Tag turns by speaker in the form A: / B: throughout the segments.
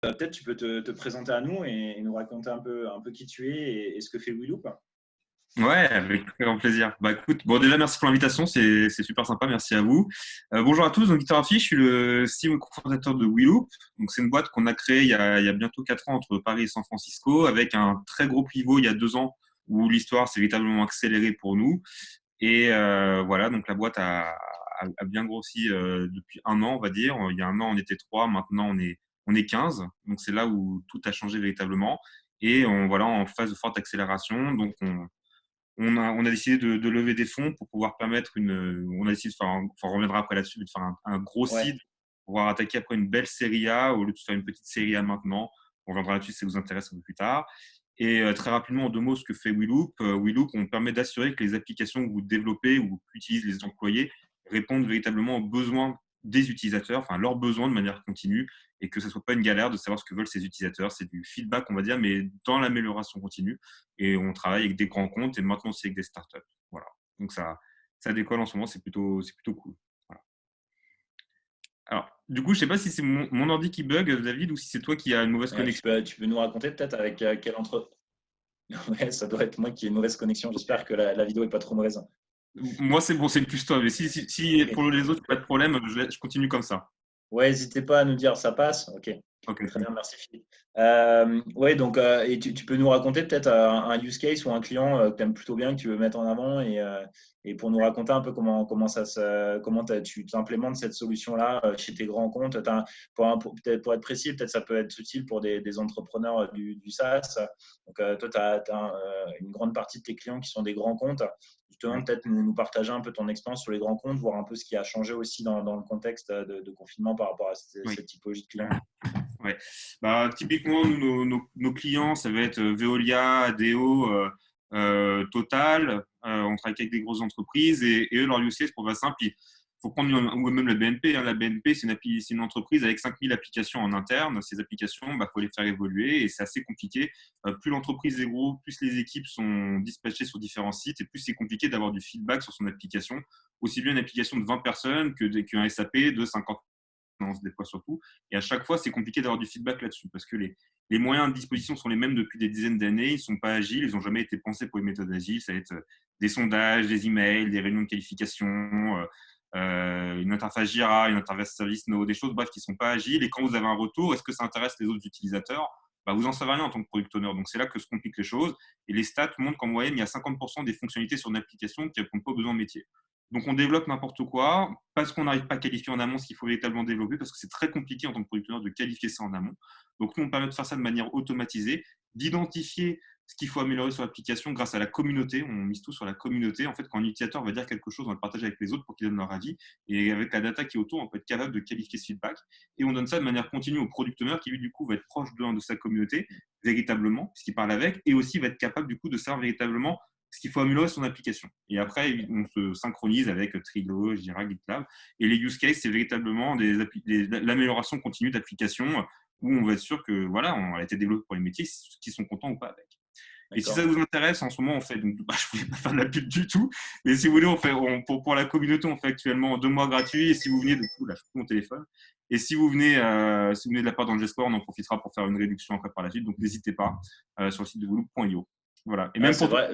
A: Peut-être tu peux te présenter à nous et nous raconter un peu qui tu es et ce que fait Willoop.
B: Ouais, avec très grand plaisir. Bah écoute, bon déjà merci pour l'invitation, c'est super sympa, merci à vous. Bonjour à tous, donc Victor Rafi, je suis le CEO et cofondateur de Willoop. Donc c'est une boîte qu'on a créée il y a bientôt 4 ans entre Paris et San Francisco, avec un très gros pivot il y a 2 ans où l'histoire s'est véritablement accélérée pour nous. Et voilà, donc la boîte a bien grossi depuis un an, on va dire. Il y a un an on était 3, maintenant on est 15. Donc c'est là où tout a changé véritablement. Et voilà, en phase de forte accélération, donc on a décidé de lever des fonds pour pouvoir permettre on a décidé de faire, enfin, on reviendra après là-dessus, de faire un gros
A: Ouais.
B: seed pour pouvoir attaquer après une belle série A au lieu de faire une petite série A maintenant. On reviendra là-dessus si ça vous intéresse un peu plus tard. Et très rapidement, en 2 mots, ce que fait Willoop. Willoop, on permet d'assurer que les applications que vous développez ou qu'utilisent les employés répondent véritablement aux besoins des utilisateurs, enfin leurs besoins de manière continue, et que ce ne soit pas une galère de savoir ce que veulent ces utilisateurs. C'est du feedback, on va dire, mais dans l'amélioration continue. Et on travaille avec des grands comptes et maintenant aussi avec des startups. Voilà. Donc ça décolle en ce moment, c'est plutôt cool. Voilà. Alors, du coup, je ne sais pas si c'est mon ordi qui bug, David, ou si c'est toi qui as une mauvaise connexion.
A: Tu peux nous raconter peut-être avec quelle entre... Ouais, ça doit être moi qui ai une mauvaise connexion. J'espère que la vidéo est pas trop mauvaise.
B: Moi, c'est bon, c'est plus toi. Mais si
A: Ok.
B: pour les autres, pas de problème, je continue comme ça.
A: Ouais, n'hésitez pas à nous dire ça passe. Ok,
B: Ok,
A: très
B: cool.
A: bien, merci Philippe. Ouais, donc et tu peux nous raconter peut-être un use case ou un client que tu aimes plutôt bien, que tu veux mettre en avant et pour nous raconter un peu comment tu implémentes cette solution-là chez tes grands comptes. Peut-être pour être précis, peut-être ça peut être utile pour des entrepreneurs du SaaS. Donc toi, tu as, une grande partie de tes clients qui sont des grands comptes. Justement,
B: Ouais.
A: peut-être nous partager un peu ton expérience sur les grands comptes, voir un peu ce qui a changé aussi dans le contexte de confinement par rapport à
B: Oui.
A: cette typologie de clients.
B: Ouais. Bah, typiquement, nous, nos clients, ça va être Veolia, ADO, Total. On travaille avec des grosses entreprises et eux, leur use case, pour faire simple, il faut prendre ou même la BNP. Hein. La BNP, c'est une entreprise avec 5000 applications en interne. Ces applications, il faut les faire évoluer et c'est assez compliqué. Plus l'entreprise est gros, plus les équipes sont dispatchées sur différents sites et plus c'est compliqué d'avoir du feedback sur son application. Aussi bien une application de 20 personnes qu'un SAP de 50 des fois surtout. Et à chaque fois, c'est compliqué d'avoir du feedback là-dessus parce que les moyens de disposition sont les mêmes depuis des dizaines d'années. Ils ne sont pas agiles, ils n'ont jamais été pensés pour les méthodes agiles. Ça va être des sondages, des emails, des réunions de qualification, une interface Jira, une interface ServiceNow, des choses bref qui ne sont pas agiles. Et quand vous avez un retour, est-ce que ça intéresse les autres utilisateurs? Vous n'en savez rien en tant que product owner. Donc c'est là que se compliquent les choses. Et les stats montrent qu'en moyenne, il y a 50% des fonctionnalités sur une application qui ne répondent pas aux besoins métiers. Donc, on développe n'importe quoi parce qu'on n'arrive pas à qualifier en amont ce qu'il faut véritablement développer, parce que c'est très compliqué en tant que producteur de qualifier ça en amont. Donc, nous, on permet de faire ça de manière automatisée, d'identifier ce qu'il faut améliorer sur l'application grâce à la communauté. On mise tout sur la communauté. En fait, quand un utilisateur va dire quelque chose, on va le partager avec les autres pour qu'ils donnent leur avis. Et avec la data qui est autour, on peut être capable de qualifier ce feedback. Et on donne ça de manière continue au product owner qui, lui, du coup, va être proche de sa communauté, véritablement, puisqu'il parle avec, et aussi va être capable, du coup, de savoir véritablement ce qu'il faut améliorer son application. Et après, on se synchronise avec Trello, Jira, GitLab. Et les use cases, c'est véritablement l'amélioration continue d'applications où on va être sûr que voilà, on a été développé pour les métiers qui sont contents ou pas avec. Et si ça
A: D'accord.
B: vous intéresse, en ce moment, on fait, donc, je ne voulais pas faire de la pub du tout, mais si vous voulez, pour la communauté, on fait actuellement 2 mois gratuits. Et si vous venez, de tout, là, je coupe mon téléphone. Et si vous venez de la part d'Angescore, on en profitera pour faire une réduction après par la suite. Donc, n'hésitez pas sur le site de Voloop.io. Voilà. Et
A: Ah,
B: même
A: c'est
B: pour tout.
A: vrai,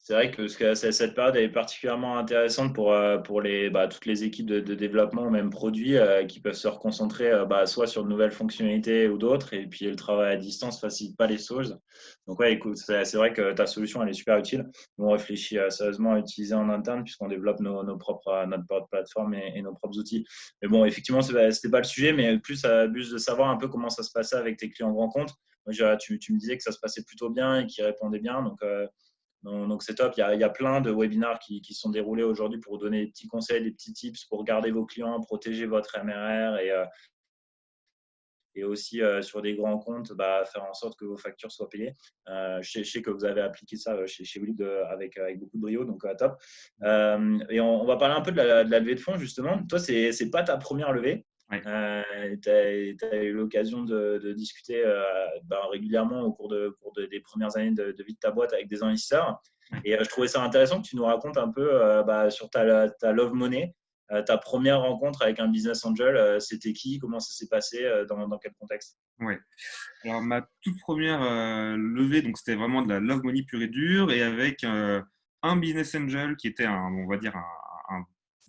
A: c'est vrai que cette période est particulièrement intéressante pour toutes les équipes de développement, même produits, qui peuvent se reconcentrer soit sur de nouvelles fonctionnalités ou d'autres. Et puis le travail à distance ne facilite pas les choses. Donc, ouais, écoute, c'est vrai que ta solution, elle est super utile. Nous, on réfléchit sérieusement à l'utiliser en interne puisqu'on développe notre propre plateforme et nos propres outils. Mais bon, effectivement, c'était pas le sujet, mais plus à but de savoir un peu comment ça se passait avec tes clients grands comptes. Moi, tu me disais que ça se passait plutôt bien et qu'ils répondaient bien. Donc c'est top. Il y a plein de webinars qui sont déroulés aujourd'hui pour vous donner des petits conseils, des petits tips pour garder vos clients, protéger votre MRR et aussi sur des grands comptes, faire en sorte que vos factures soient payées. Je sais que vous avez appliqué ça chez Willy avec beaucoup de brio, donc top. Et on va parler un peu de la levée de fonds, justement. Toi, c'est pas ta première levée.
B: Ouais.
A: Tu as eu l'occasion de discuter régulièrement des premières années de vie de ta boîte avec des investisseurs.
B: Ouais.
A: Et je trouvais ça intéressant que tu nous racontes un peu sur ta Love Money. ta première rencontre avec un business angel, c'était qui? Comment ça s'est passé? Dans quel contexte?
B: Ouais. Alors, ma toute première levée, donc c'était vraiment de la love money pure et dure, et avec un business angel qui était on va dire un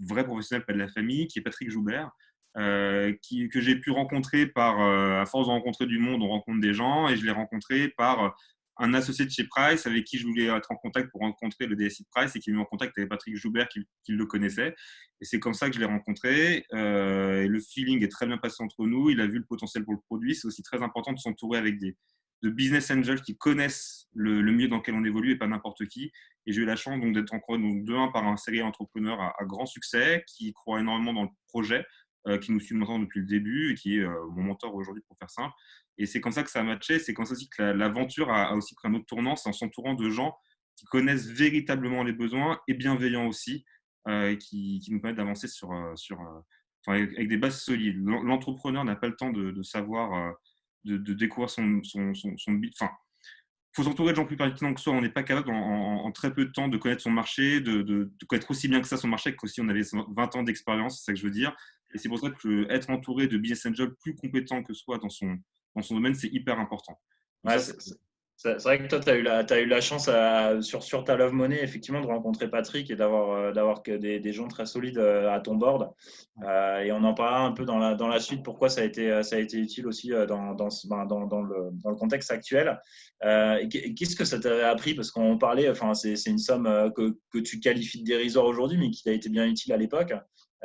B: vrai professionnel, pas de la famille, qui est Patrick Joubert, que j'ai pu rencontrer à force de rencontrer du monde, on rencontre des gens, et je l'ai rencontré par un associé de chez Price avec qui je voulais être en contact pour rencontrer le DSI de Price et qui m'a mis en contact avec Patrick Joubert qui le connaissait. Et c'est comme ça que je l'ai rencontré. Et le feeling est très bien passé entre nous. Il a vu le potentiel pour le produit. C'est aussi très important de s'entourer avec de business angels qui connaissent le milieu dans lequel on évolue et pas n'importe qui. Et j'ai eu la chance donc d'être encouragé de un par un serial entrepreneur à grand succès qui croit énormément dans le projet, qui nous suit maintenant depuis le début et qui est mon mentor aujourd'hui pour faire simple. Et c'est comme ça que ça a matché. C'est comme ça aussi que l'aventure a aussi pris un autre tournant. C'est en s'entourant de gens qui connaissent véritablement les besoins et bienveillants aussi, qui nous permettent d'avancer avec des bases solides. L'entrepreneur n'a pas le temps de savoir, de découvrir son but. Enfin, il faut s'entourer de gens plus pertinents que soi. On n'est pas capable en très peu de temps de connaître son marché, de connaître aussi bien que ça son marché, qu'aussi on avait 20 ans d'expérience, c'est ça que je veux dire. Et c'est pour ça que être entouré de business angels plus compétents que soi dans son domaine, c'est hyper important. Donc
A: Ouais,
B: ça,
A: c'est vrai que toi, tu as eu la chance sur ta Love Money, effectivement, de rencontrer Patrick et d'avoir que des gens très solides à ton board. Et on en parlera un peu dans la suite, pourquoi ça a été utile aussi dans le contexte actuel. Qu'est-ce que ça t'avait appris? Parce qu'on parlait, enfin, c'est une somme que tu qualifies de dérisoire aujourd'hui, mais qui t'a été bien utile à l'époque,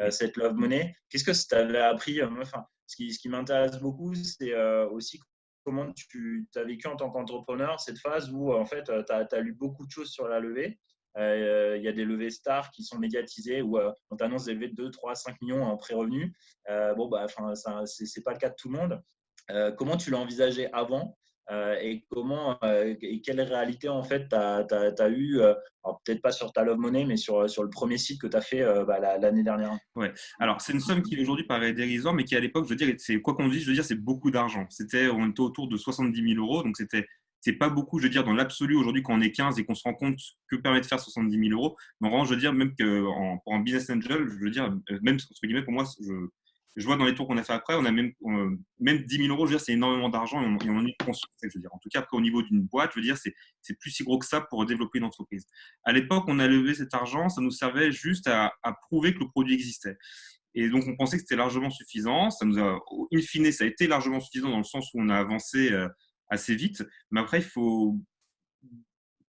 A: cette Love Money. Qu'est-ce que ça t'avait appris? Enfin, ce qui m'intéresse beaucoup, c'est aussi comment tu as vécu en tant qu'entrepreneur cette phase où en fait tu as lu beaucoup de choses sur la levée. Il y a des levées stars qui sont médiatisées où on t'annonce des levées de 2, 3, 5 millions en pré-revenu. Bon, bah, c'est pas le cas de tout le monde. Comment tu l'as envisagé avant et quelle réalité en fait tu as eu, alors peut-être pas sur ta Love Money, mais sur le premier site que tu as fait l'année dernière.
B: ouais. Alors, c'est une somme qui aujourd'hui paraît dérisoire, mais qui à l'époque, je veux dire, c'est quoi qu'on dise, je veux dire, c'est beaucoup d'argent. On était autour de 70 000 euros, donc c'est pas beaucoup, je veux dire, dans l'absolu aujourd'hui quand on est 15 et qu'on se rend compte que permet de faire 70 000 euros. Mais en revanche, je veux dire, même pour un business angel, je veux dire, même entre guillemets, pour moi, je vois dans les tours qu'on a fait après, même 10 000 euros, je veux dire, c'est énormément d'argent et on en a une conscience, je veux dire. En tout cas, après, au niveau d'une boîte, je veux dire, c'est plus si gros que ça pour développer une entreprise. À l'époque, on a levé cet argent, ça nous servait juste à prouver que le produit existait. Et donc, on pensait que c'était largement suffisant. Ça nous a, in fine, ça a été largement suffisant dans le sens où on a avancé assez vite. Mais après, pour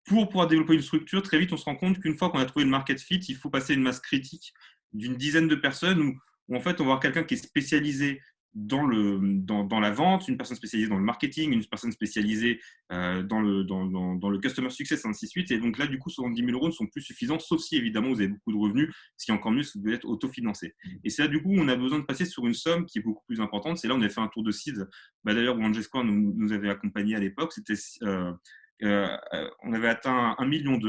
B: pouvoir développer une structure, très vite, on se rend compte qu'une fois qu'on a trouvé le market fit, il faut passer une masse critique d'une dizaine de personnes où en fait, on va avoir quelqu'un qui est spécialisé dans la vente, une personne spécialisée dans le marketing, une personne spécialisée dans le customer success, ainsi de suite. Et donc là, du coup, 70 000 euros ne sont plus suffisants, sauf si évidemment vous avez beaucoup de revenus, ce qui est encore mieux si vous devez être autofinancé. Et c'est là, du coup, on a besoin de passer sur une somme qui est beaucoup plus importante. C'est là où on a fait un tour de seed. D'ailleurs, où Angel Square nous avait accompagnés à l'époque. On avait atteint 1,2 million.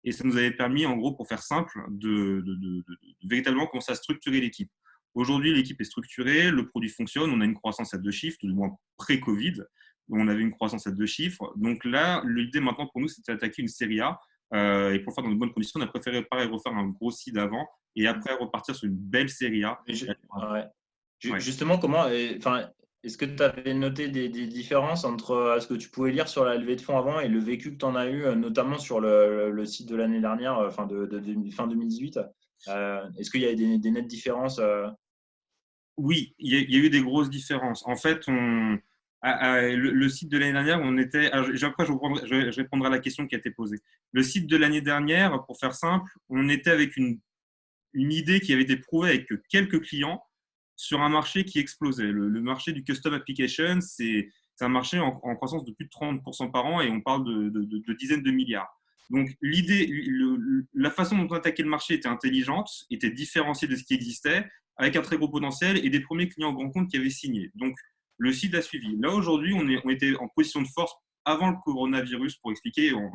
B: Et ça nous avait permis, en gros, pour faire simple, de véritablement commencer à structurer l'équipe. Aujourd'hui, l'équipe est structurée, le produit fonctionne, on a une croissance à 2 chiffres, tout du moins pré-Covid. On avait une croissance à 2 chiffres. Donc là, l'idée maintenant pour nous, c'était d'attaquer une série A. Et pour le faire dans de bonnes conditions, on a préféré pareil, refaire un gros seed avant et après repartir sur une belle série A.
A: Ouais.
B: Ouais.
A: Justement, enfin, est-ce que tu avais noté des différences entre ce que tu pouvais lire sur la levée de fonds avant et le vécu que tu en as eu, notamment sur le site de l'année dernière, fin 2018? Est-ce qu'il y a des nettes différences
B: Oui, il y a eu des grosses différences. En fait, le site de l'année dernière, on était. Après, je répondrai à la question qui a été posée. Le site de l'année dernière, pour faire simple, on était avec une idée qui avait été prouvée avec quelques clients sur un marché qui explosait. Le marché du custom application, c'est un marché en croissance de plus de 30% par an et on parle de dizaines de milliards. Donc, la façon dont on attaquait le marché était intelligente, était différenciée de ce qui existait, avec un très gros potentiel et des premiers clients au grand compte qui avaient signé. Donc, le site a suivi. Là, aujourd'hui, on était en position de force avant le coronavirus, pour expliquer. On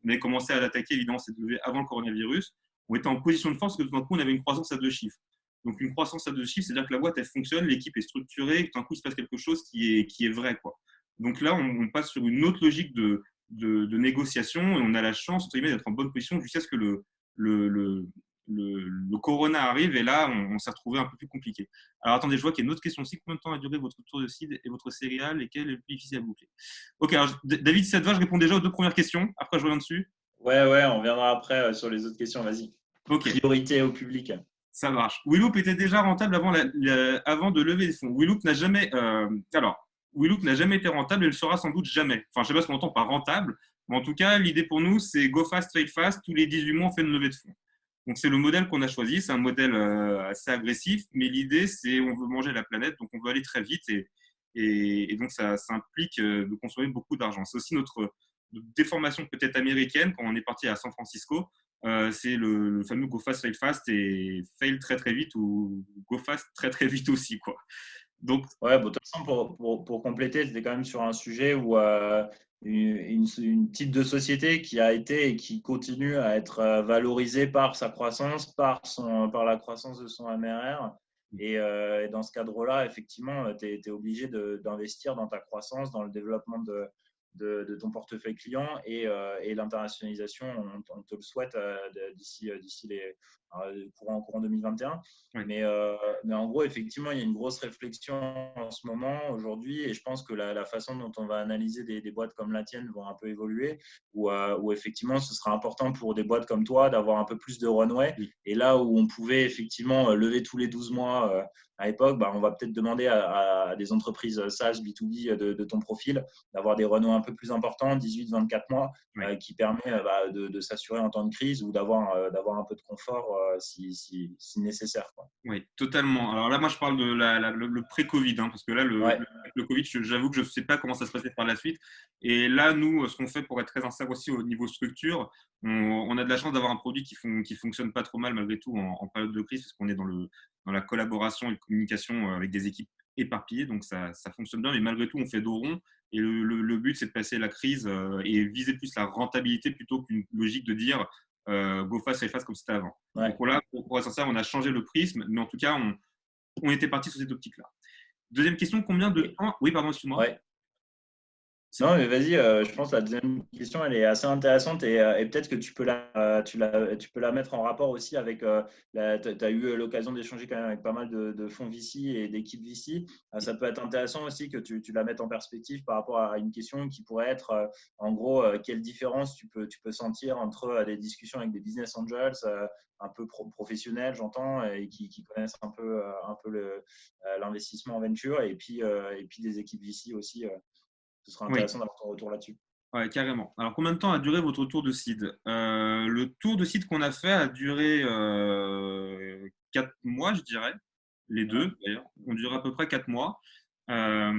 B: avait commencé à l'attaquer, évidemment, cette levée avant le coronavirus. On était en position de force parce que tout d'un coup, on avait une croissance à 2 chiffres. Donc, une croissance à 2 chiffres, c'est-à-dire que la boîte, elle fonctionne, l'équipe est structurée, et que tout d'un coup, il se passe quelque chose qui est vrai, quoi. Donc là, on passe sur une autre logique de négociation et on a la chance, entre guillemets, d'être en bonne position jusqu'à ce que le Corona arrive et là, on s'est retrouvé un peu plus compliqué. Alors attendez, je vois qu'il y a une autre question aussi. Combien de temps a duré votre tour de seed et votre céréale, lesquels est le plus difficile à boucler? Ok, alors David, si ça te va, je réponds déjà aux deux premières questions. Après, je reviens dessus.
A: Ouais, ouais, on reviendra après sur les autres questions. Vas-y.
B: Ok,
A: Priorité au public.
B: ça marche. Willoop était déjà rentable avant de lever des fonds. Willoop n'a jamais. Willoop n'a jamais été rentable et le sera sans doute jamais. Enfin, je ne sais pas ce qu'on entend par rentable, mais en tout cas, l'idée pour nous, c'est go fast, trade fast. Tous les 18 mois, on fait une levée de fonds. Donc, c'est le modèle qu'on a choisi. C'est un modèle assez agressif, mais l'idée, c'est on veut manger la planète, donc on veut aller très vite et donc ça implique de consommer beaucoup d'argent. C'est aussi notre déformation peut-être américaine quand on est parti à San Francisco. C'est le fameux go fast, fail fast et fail très très vite ou go fast très très vite aussi, quoi. Donc,
A: Ouais, bon, de toute façon, pour compléter, c'était quand même sur un sujet où une type de société qui a été et qui continue à être valorisée par sa croissance, par la croissance de son MRR. Et dans ce cadre-là, effectivement, tu es obligé d'investir dans ta croissance, dans le développement de ton portefeuille client et l'internationalisation, on te le souhaite d'ici les courant 2021.
B: ouais.
A: Mais en gros, effectivement, il y a une grosse réflexion en ce moment, aujourd'hui, et je pense que la façon dont on va analyser des boîtes comme la tienne vont un peu évoluer, où effectivement, ce sera important pour des boîtes comme toi d'avoir un peu plus de runway.
B: Oui.
A: Et là où on pouvait effectivement lever tous les 12 mois à l'époque, bah, on va peut-être demander à des entreprises SaaS B2B de ton profil d'avoir des runways un peu plus importants, 18-24 mois,
B: Ouais.
A: qui permet de s'assurer en temps de crise ou d'avoir un peu de confort si nécessaire, quoi.
B: Oui, totalement. Alors là, moi, je parle de le pré-Covid, hein, parce que là,
A: Ouais,
B: le Covid, j'avoue que je ne sais pas comment ça se passait par la suite. Et là, nous, ce qu'on fait pour être très sincère aussi au niveau structure, on a de la chance d'avoir un produit qui fonctionne pas trop mal malgré tout en période de crise, parce qu'on est dans la collaboration et la communication avec des équipes éparpillées, donc ça fonctionne bien. Mais malgré tout, on fait dos rond. Et le but, c'est de passer la crise et viser plus la rentabilité plutôt qu'une logique de dire go fast, fast comme c'était avant.
A: ouais,
B: Donc là, pour être sincère, on a changé le prisme, mais en tout cas, on était parti sur cette optique-là. Deuxième question, combien de
A: et,
B: temps… Oui, pardon, excuse-moi.
A: ouais. Non, mais vas-y, je pense que la deuxième question, elle est assez intéressante et peut-être que tu peux la mettre en rapport aussi avec, tu as eu l'occasion d'échanger quand même avec pas mal de fonds VC et d'équipes VC. Ça peut être intéressant aussi que tu la mettes en perspective par rapport à une question qui pourrait être, en gros, quelle différence tu peux sentir entre des discussions avec des business angels un peu professionnels, j'entends, et qui connaissent un peu l'investissement en venture et puis des équipes VC aussi. Ce sera
B: Oui,
A: intéressant d'avoir ton retour là-dessus.
B: ouais, carrément. Alors, combien de temps a duré votre tour de seed Le tour de seed qu'on a fait a duré 4 mois, je dirais. Les
A: Ouais.
B: deux, d'ailleurs, ont duré à peu près 4 mois. Ont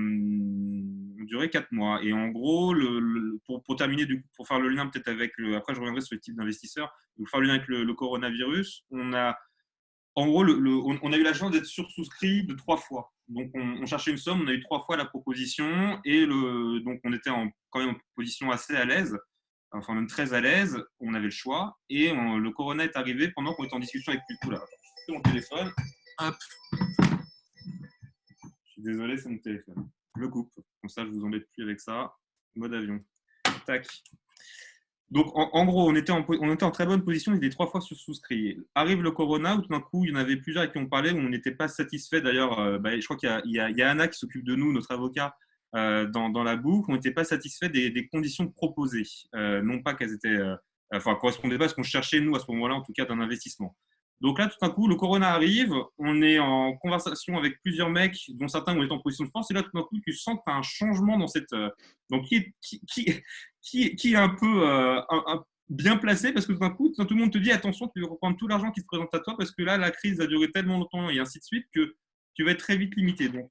B: duré 4 mois. Et en gros, pour terminer, pour faire le lien peut-être avec après, je reviendrai sur le type d'investisseur. Pour faire le lien avec le coronavirus, en gros, on a eu la chance d'être sursouscrit de 3 fois. Donc, on cherchait une somme, on a eu 3 fois la proposition et donc on était quand même en position assez à l'aise, enfin même très à l'aise. On avait le choix et le Corona est arrivé pendant qu'on était en discussion avec Pluto. Là, c'est mon téléphone. Hop. Je suis désolé, c'est mon téléphone. Je le coupe. Comme ça, je vous embête plus avec ça. Mode avion. Tac. Donc, en gros, on était en très bonne position, il était 3 fois souscrit. Arrive le Corona, où tout d'un coup, il y en avait plusieurs avec qui on parlait, où on n'était pas satisfait. D'ailleurs, je crois qu'il y a Anna qui s'occupe de nous, notre avocat, dans la boucle. On n'était pas satisfait des conditions proposées. Non pas qu'elles étaient, correspondaient pas à ce qu'on cherchait, nous, à ce moment-là, en tout cas, d'un investissement. Donc là, tout d'un coup, le Corona arrive, on est en conversation avec plusieurs mecs, dont certains ont été en position de force, et là, tout d'un coup, tu sens que tu as un changement dans cette. Donc, qui est un peu bien placé parce que tout d'un coup, tout le monde te dit attention, tu vas reprendre tout l'argent qui se présente à toi parce que là, la crise a duré tellement longtemps et ainsi de suite que tu vas être très vite limité. Donc,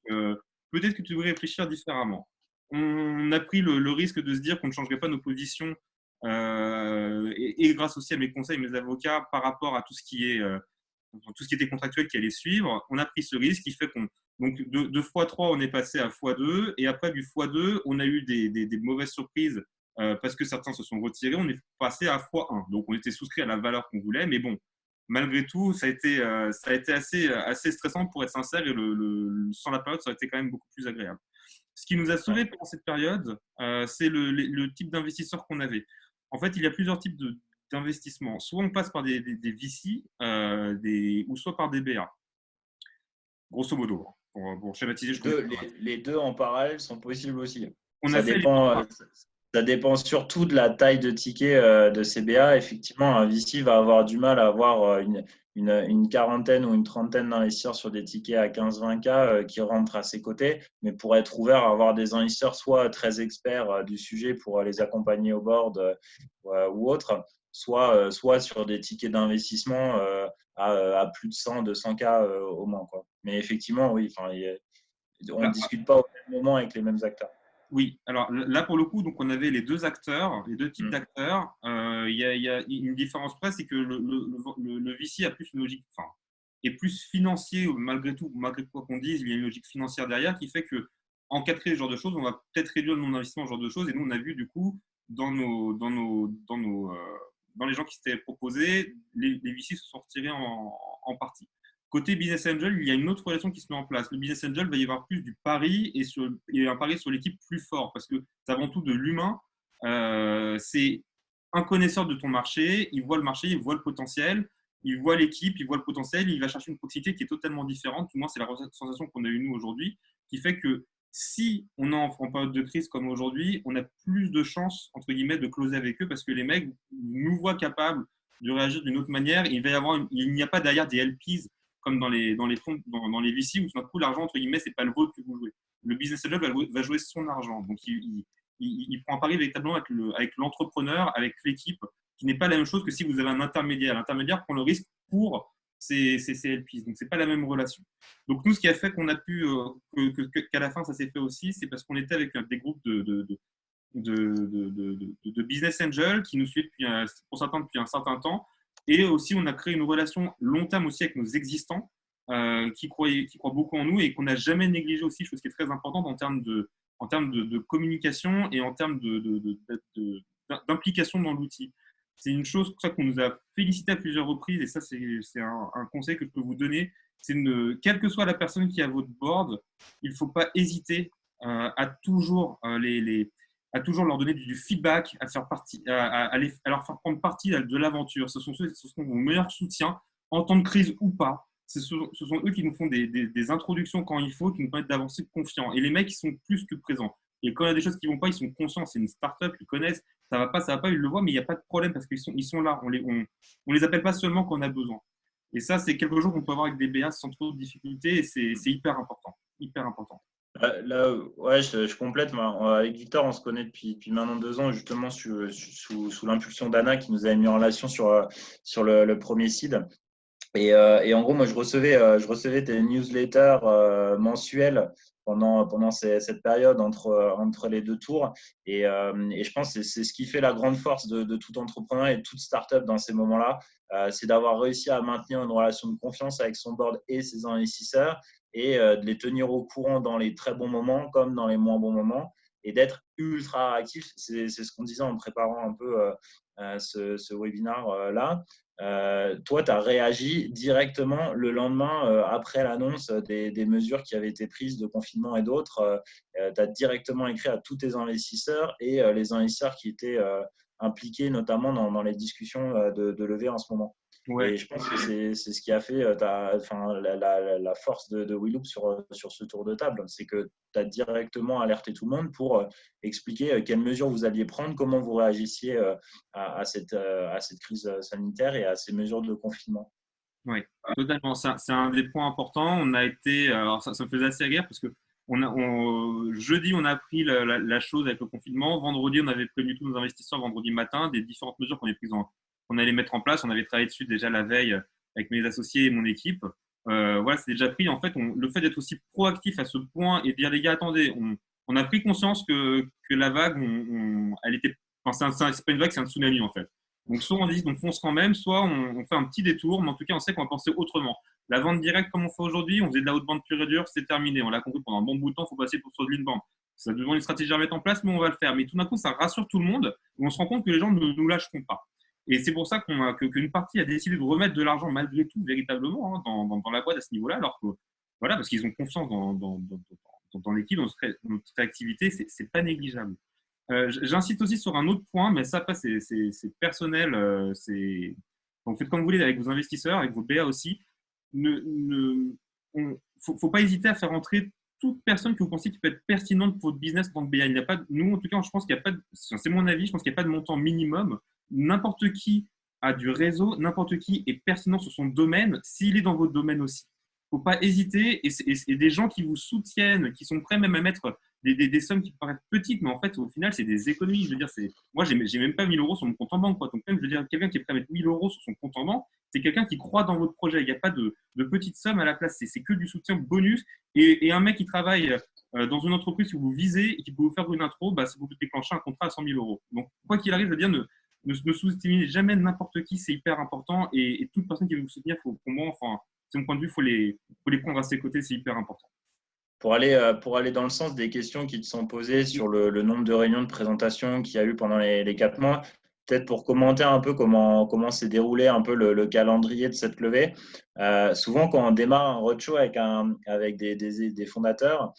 B: peut-être que tu devrais réfléchir différemment. On a pris le risque de se dire qu'on ne changerait pas nos positions et grâce aussi à mes conseils, mes avocats, par rapport à tout ce qui était contractuel qui allait suivre, on a pris ce risque qui fait qu'on donc de x3, on est passé à x2 et après du x2, on a eu des mauvaises surprises parce que certains se sont retirés, on est passé à x1. Donc on était souscrit à la valeur qu'on voulait, mais bon, malgré tout, ça a été assez stressant pour être sincère et sans la période, ça a été quand même beaucoup plus agréable. Ce qui nous a
A: Ouais.
B: sauvés pendant cette période, c'est le type d'investisseur qu'on avait. En fait, il y a plusieurs types d'investissement. Soit on passe par des VC ou soit par des BA, grosso modo, pour schématiser.
A: Les deux en parallèle sont possibles aussi.
B: On a
A: Ça
B: fait les
A: dépend, ça dépend surtout de la taille de ticket de CBA. Effectivement, un VC va avoir du mal à avoir une quarantaine ou une trentaine d'investisseurs sur des tickets à 15-20K qui rentrent à ses côtés. Mais pour être ouvert à avoir des investisseurs soit très experts du sujet pour les accompagner au board ou autre, soit sur des tickets d'investissement à plus de 100, 200K au moins, quoi. Mais effectivement, oui, on ne
B: Là,
A: discute pas au même moment avec les mêmes acteurs.
B: oui, alors là pour le coup, donc on avait les deux acteurs, les deux types
A: Mm.
B: d'acteurs. Il y a une différence près, c'est que le VC a plus une logique, enfin, est plus financier malgré tout, malgré quoi qu'on dise, il y a une logique financière derrière qui fait que encadrer ce genre de choses, on va peut-être réduire le nombre d'investissements, ce genre de choses. Et nous, on a vu du coup dans les gens qui s'étaient proposés, les VC se sont retirés en partie. Côté business angel, il y a une autre relation qui se met en place. Le business angel va y avoir plus du pari et un pari sur l'équipe plus fort parce que c'est avant tout de l'humain. C'est un connaisseur de ton marché, il voit le marché, il voit le potentiel, il voit l'équipe, il voit le potentiel, il va chercher une proximité qui est totalement différente. Du moins, c'est la sensation qu'on a eue nous aujourd'hui, qui fait que si on est en période de crise comme aujourd'hui, on a plus de chances, entre guillemets, de closer avec eux parce que les mecs nous voient capables de réagir d'une autre manière. Il n'y a pas derrière des LPs comme dans les fonds, dans les VC, où tout d'un coup, l'argent, entre guillemets, c'est pas le vôtre que vous jouez. Le business angel va jouer son argent. Donc, il prend un pari véritablement avec l'entrepreneur, avec l'équipe, qui n'est pas la même chose que si vous avez un intermédiaire. L'intermédiaire prend le risque pour ces LPs. Donc, c'est pas la même relation. Donc, nous, ce qui a fait qu'on a pu, qu'à la fin, ça s'est fait aussi, c'est parce qu'on était avec des groupes de business angels qui nous suivent pour certains depuis un certain temps. Et aussi, on a créé une relation long terme aussi avec nos existants qui croient beaucoup en nous et qu'on n'a jamais négligé aussi, chose qui est très importante en termes de communication et en termes d'implication dans l'outil. C'est une chose ça qu'on nous a félicité à plusieurs reprises et ça, c'est un conseil que je peux vous donner. C'est quelle que soit la personne qui est à votre board, il ne faut pas hésiter à toujours à toujours leur donner du feedback, à, faire partie, à leur faire prendre partie de l'aventure. Ce sont vos meilleurs soutiens, en temps de crise ou pas. Ce sont eux qui nous font des introductions quand il faut, qui nous permettent d'avancer confiants. Et les mecs, ils sont plus que présents. Et quand il y a des choses qui ne vont pas, ils sont conscients. C'est une start-up, ils connaissent. Ça va pas, ils le voient, mais il n'y a pas de problème parce qu'ils sont là. On les appelle pas seulement quand on a besoin. Et ça, c'est quelque chose qu'on peut avoir avec des BA sans trop de difficultés et c'est hyper important. Hyper important.
A: Là, ouais, je complète. Avec Victor, on se connaît depuis maintenant 2 ans, justement, sous l'impulsion d'Anna qui nous a mis en relation sur le premier seed. Et en gros, moi, je recevais tes newsletters mensuels pendant cette période entre les deux tours. Et je pense que c'est ce qui fait la grande force de tout entrepreneur et de toute startup dans ces moments-là. C'est d'avoir réussi à maintenir une relation de confiance avec son board et ses investisseurs et de les tenir au courant dans les très bons moments comme dans les moins bons moments et d'être ultra actif. C'est ce qu'on disait en préparant un peu ce webinaire-là. Toi, tu as réagi directement le lendemain après l'annonce des mesures qui avaient été prises de confinement et d'autres. Tu as directement écrit à tous tes investisseurs et les investisseurs qui étaient impliqués notamment dans les discussions de levée en ce moment.
B: Ouais.
A: Et je pense que c'est ce qui a fait la force de WeLoop sur ce tour de table. C'est que tu as directement alerté tout le monde pour expliquer quelles mesures vous alliez prendre, comment vous réagissiez à cette crise sanitaire et à ces mesures de confinement.
B: Oui, totalement. C'est un des points importants. On a été, alors ça me faisait assez rire parce que jeudi, on a appris la chose avec le confinement. Vendredi, on avait prévenu tous nos investisseurs vendredi matin des différentes mesures qu'on allait mettre en place. On avait travaillé dessus déjà la veille avec mes associés et mon équipe. Voilà, c'est déjà pris. En fait, le fait d'être aussi proactif à ce point et de dire les gars, attendez, on a pris conscience que la vague, elle était, enfin, c'est pas une vague, c'est un tsunami en fait. Donc, soit on dit on fonce quand même, soit on fait un petit détour, mais en tout cas, on sait qu'on va penser autrement. La vente directe, comme on fait aujourd'hui, on faisait de la haute bande pure et dure, c'est terminé. On l'a compris pendant un bon bout de temps, il faut passer sur de l'inbound. Ça demande une stratégie à mettre en place, mais on va le faire. Mais tout d'un coup, ça rassure tout le monde et on se rend compte que les gens ne nous lâcheront pas. Et c'est pour ça qu'une partie a décidé de remettre de l'argent malgré tout, véritablement, dans la boîte à ce niveau-là, alors que, voilà, parce qu'ils ont confiance dans l'équipe, dans notre activité, c'est pas négligeable. J'insiste aussi sur un autre point, mais ça, après, c'est personnel. Donc, faites comme vous voulez avec vos investisseurs, avec vos BA aussi. Faut pas hésiter à faire entrer toute personne que vous pensez qui peut être pertinente pour votre business en tant que BA. Il n'y a pas, nous, en tout cas, je pense qu'il n'y a pas, c'est mon avis, je pense qu'il n'y a pas de montant minimum. N'importe qui a du réseau, n'importe qui est pertinent sur son domaine, s'il est dans votre domaine aussi. Il ne faut pas hésiter. Et des gens qui vous soutiennent, qui sont prêts même à mettre des sommes qui paraissent petites, mais en fait, au final, c'est des économies. Je veux dire, moi, j'ai même pas 1000 euros sur mon compte en banque, quoi. Donc, même, je veux dire, quelqu'un qui est prêt à mettre 1000 euros sur son compte en banque, c'est quelqu'un qui croit dans votre projet. Il n'y a pas de petites sommes à la place. C'est que du soutien bonus. Et un mec qui travaille dans une entreprise que vous visez et qui peut vous faire une intro, bah, c'est vous déclencher un contrat à 100 000 euros. Donc, quoi qu'il arrive, je veux dire, ne sous-estimez jamais n'importe qui, c'est hyper important. Et toute personne qui veut vous soutenir, pour moi, enfin, c'est mon point de vue, faut les prendre à ses côtés, c'est hyper important.
A: Pour aller dans le sens des questions qui te sont posées sur le nombre de réunions de présentation qu'il y a eu pendant les 4 mois, peut-être pour commenter un peu comment s'est déroulé un peu le calendrier de cette levée. Souvent, quand on démarre un roadshow avec des fondateurs,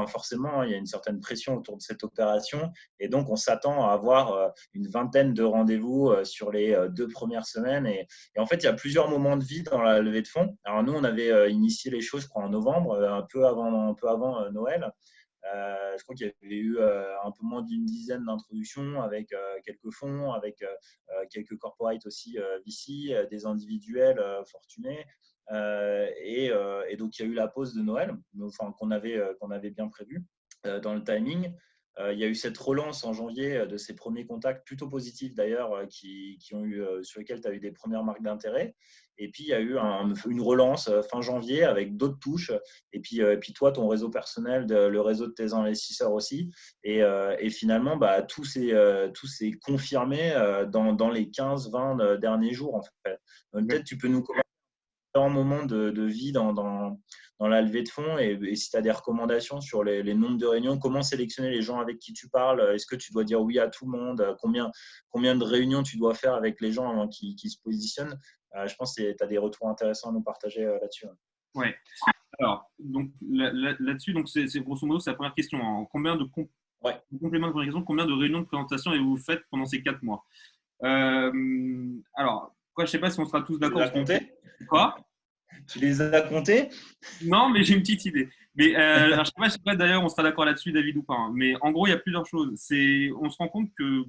A: forcément, il y a une certaine pression autour de cette opération. Et donc, on s'attend à avoir une vingtaine de rendez-vous sur les 2 premières semaines. Et en fait, il y a plusieurs moments de vie dans la levée de fonds. Alors, nous, on avait initié les choses, je crois, en novembre, un peu avant Noël. Je crois qu'il y avait eu un peu moins d'une dizaine d'introductions avec quelques fonds, avec quelques corporates aussi VC, des individuels fortunés. Et donc, il y a eu la pause de Noël, enfin, qu'on avait bien prévu dans le timing. Il y a eu cette relance en janvier de ces premiers contacts plutôt positifs d'ailleurs sur lesquels tu as eu des premières marques d'intérêt. Et puis, il y a eu une relance fin janvier avec d'autres touches. Et puis toi, ton réseau personnel, le réseau de tes investisseurs aussi. Et finalement, bah, tout s'est confirmé dans les 15-20 derniers jours. En fait. Donc, peut-être tu peux nous commenter un moment de vie dans la levée de fonds et si tu as des recommandations sur les nombres de réunions, comment sélectionner les gens avec qui tu parles, est-ce que tu dois dire oui à tout le monde, combien de réunions tu dois faire avec les gens avant qu'ils se positionnent. Je pense que tu as des retours intéressants à nous partager là-dessus.
B: Ouais. Alors, donc là-dessus, donc c'est grosso modo c'est la première question. En combien de
A: Ouais.
B: complément de première question, combien de réunions de présentation avez-vous faites pendant ces 4 mois Alors, quoi, je sais pas si on sera tous d'accord.
A: Tu les as comptés?
B: Quoi?
A: Tu les as comptés?
B: Non, mais j'ai une petite idée. Mais alors, je sais pas d'ailleurs on sera d'accord là-dessus, David ou pas. Hein. Mais en gros, il y a plusieurs choses. On se rend compte que,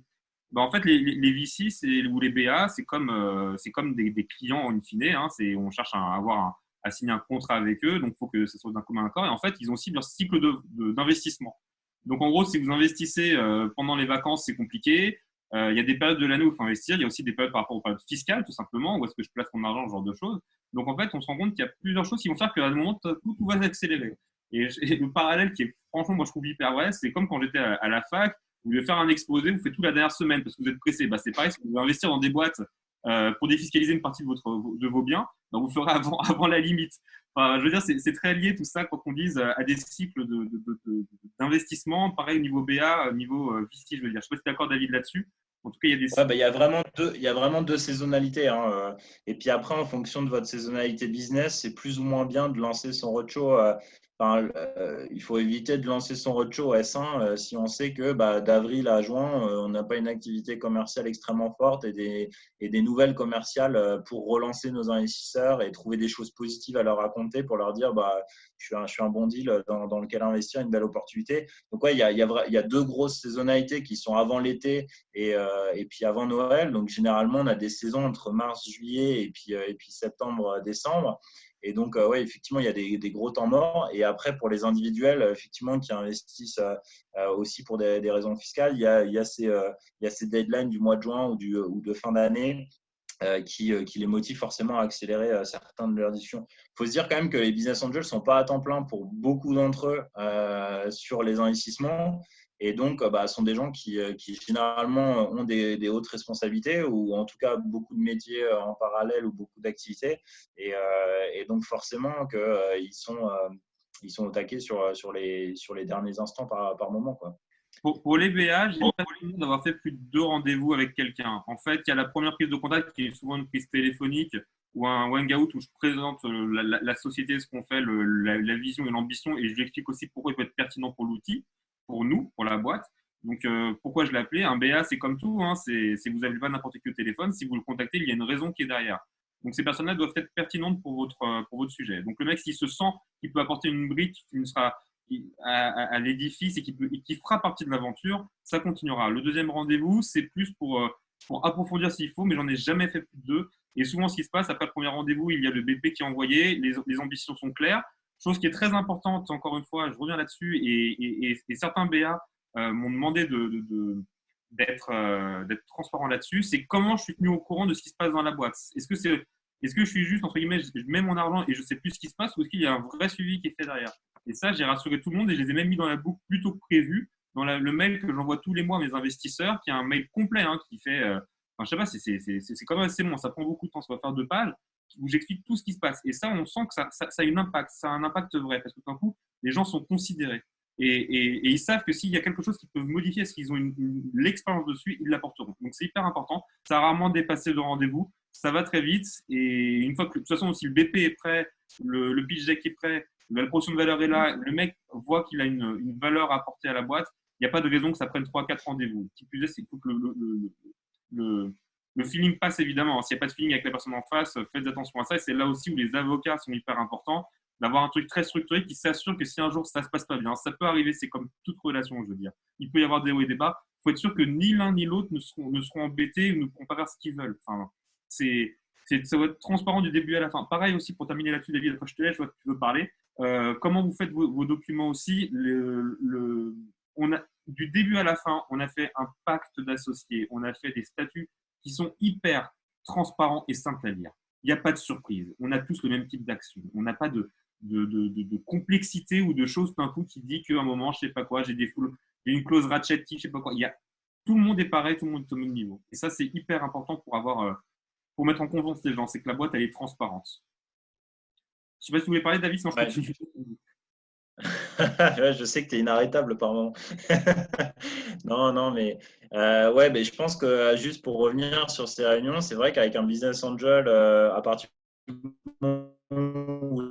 B: bah, en fait, les VC ou les BA, c'est comme des clients in fine. Hein. On cherche à signer un contrat avec eux, donc il faut que ce soit d'un commun accord. Et en fait, ils ont aussi leur cycle d'investissement. Donc en gros, si vous investissez pendant les vacances, c'est compliqué. Il y a des périodes de l'année où il faut investir. Il y a aussi des périodes par rapport aux périodes fiscales, tout simplement, où est-ce que je place mon argent, ce genre de choses. Donc en fait, on se rend compte qu'il y a plusieurs choses qui vont faire qu'à un moment, tout va s'accélérer. Et le parallèle qui est, franchement, moi je trouve hyper vrai, c'est comme quand j'étais à la fac, vous devez faire un exposé, vous faites tout la dernière semaine parce que vous êtes pressé. Bah, c'est pareil, si vous voulez investir dans des boîtes pour défiscaliser une partie de vos biens, bah, vous le ferez avant la limite. Enfin, je veux dire, c'est très lié tout ça quand on dise à des cycles d'investissement, pareil au niveau BA, au niveau VC, je veux dire. Je ne sais pas si tu es d'accord, David, là-dessus. En tout cas, il y a des cycles.
A: Ouais, bah, il y a vraiment deux saisonnalités. Hein. Et puis après, en fonction de votre saisonnalité business, c'est plus ou moins bien de lancer son roadshow. Il faut éviter de lancer son roadshow S1 si on sait que bah, d'avril à juin, on n'a pas une activité commerciale extrêmement forte et des nouvelles commerciales pour relancer nos investisseurs et trouver des choses positives à leur raconter pour leur dire bah, je suis un bon deal dans lequel investir, une belle opportunité. Donc, ouais, il y a deux grosses saisonnalités qui sont avant l'été et puis avant Noël. Donc, généralement, on a des saisons entre mars, juillet et puis septembre, décembre. Et donc, ouais, effectivement, il y a des gros temps morts. Et après, pour les individuels, effectivement, qui investissent aussi pour des raisons fiscales, il y a ces deadlines du mois de juin ou de fin d'année qui les motivent forcément à accélérer certaines de leurs discussions. Il faut se dire quand même que les business angels ne sont pas à temps plein pour beaucoup d'entre eux sur les investissements. Et donc, bah, ce sont des gens qui généralement ont des hautes responsabilités ou en tout cas beaucoup de métiers en parallèle ou beaucoup d'activités. Et donc, forcément, qu'ils ils sont au taquet sur les derniers instants par moment, quoi.
B: Pour les BA, j'ai pas souvenir d'avoir fait plus de 2 rendez-vous avec quelqu'un. En fait, il y a la première prise de contact qui est souvent une prise téléphonique ou un hangout où je présente la société, ce qu'on fait, la vision et l'ambition, et je lui explique aussi pourquoi il peut être pertinent pour l'outil, pour nous, pour la boîte. Donc, pourquoi je l'ai appelé un BA? C'est comme tout, hein, vous n'avez pas n'importe quel téléphone. Si vous le contactez, il y a une raison qui est derrière. Donc, ces personnes-là doivent être pertinentes pour votre sujet. Donc, le mec, s'il se sent qu'il peut apporter une brique à l'édifice et qui fera partie de l'aventure, ça continuera. Le deuxième rendez-vous, c'est plus pour approfondir s'il faut, mais j'en ai jamais fait plus de deux. Et souvent, ce qui se passe, après le premier rendez-vous, il y a le BP qui est envoyé, les ambitions sont claires. Chose qui est très importante, encore une fois, je reviens là-dessus, et certains BA m'ont demandé d'être transparent là-dessus, c'est comment je suis tenu au courant de ce qui se passe dans la boîte. Est-ce que je suis juste, entre guillemets, je mets mon argent et je sais plus ce qui se passe, ou est-ce qu'il y a un vrai suivi qui est fait derrière? Et ça, j'ai rassuré tout le monde et je les ai même mis dans la boucle plutôt que prévu, dans le mail que j'envoie tous les mois à mes investisseurs, qui est un mail complet, hein, qui fait, enfin, je sais pas, c'est quand même assez long, ça prend beaucoup de temps, ça va faire 2 pages, où j'explique tout ce qui se passe. Et ça, on sent que ça a un impact, ça a un impact vrai, parce que d'un coup, les gens sont considérés. Et ils savent que s'il y a quelque chose qu'ils peuvent modifier, parce qu'ils ont l'expérience dessus, ils l'apporteront. Donc c'est hyper important. Ça a rarement dépassé le rendez-vous. Ça va très vite. Et une fois que, de toute façon, si le BP est prêt, le pitch deck est prêt, la proposition de valeur est là, le mec voit qu'il a une valeur à apporter à la boîte, il n'y a pas de raison que ça prenne 3-4 rendez-vous. Ce qui plus est, c'est qu'il faut que le feeling passe évidemment. S'il n'y a pas de feeling avec la personne en face, faites attention à ça. Et c'est là aussi où les avocats sont hyper importants, d'avoir un truc très structuré qui s'assure que si un jour ça ne se passe pas bien, ça peut arriver, c'est comme toute relation, je veux dire. Il peut y avoir des hauts et des bas. Il faut être sûr que ni l'un ni l'autre ne seront embêtés ou ne pourront pas faire ce qu'ils veulent. Enfin, ça va être transparent du début à la fin. Pareil aussi, pour terminer là-dessus, David, après je te laisse, je vois que tu veux parler. Comment vous faites vos documents aussi? Du début à la fin, on a fait un pacte d'associés, on a fait des statuts qui sont hyper transparents et simples à lire. Il n'y a pas de surprise. On a tous le même type d'action. On n'a pas de complexité ou de choses d'un coup qui dit qu'à un moment, je sais pas quoi, j'ai une clause ratchet qui, je sais pas quoi. Tout le monde est pareil, tout le monde est au même niveau. Et ça, c'est hyper important pour mettre en confiance les gens. C'est que la boîte, elle est transparente. Je sais pas si vous voulez parler, David, sinon je continue.
A: Ouais, je sais que tu es inarrêtable par moment. Non, non, mais ouais, mais je pense que juste pour revenir sur ces réunions, c'est vrai qu'avec un business angel, à partir du moment où